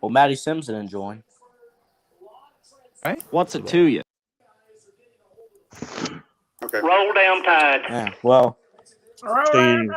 Well, Maddie Sims didn't join. Right? What's it to you? Okay. Roll down Tide. Yeah. Well. Staying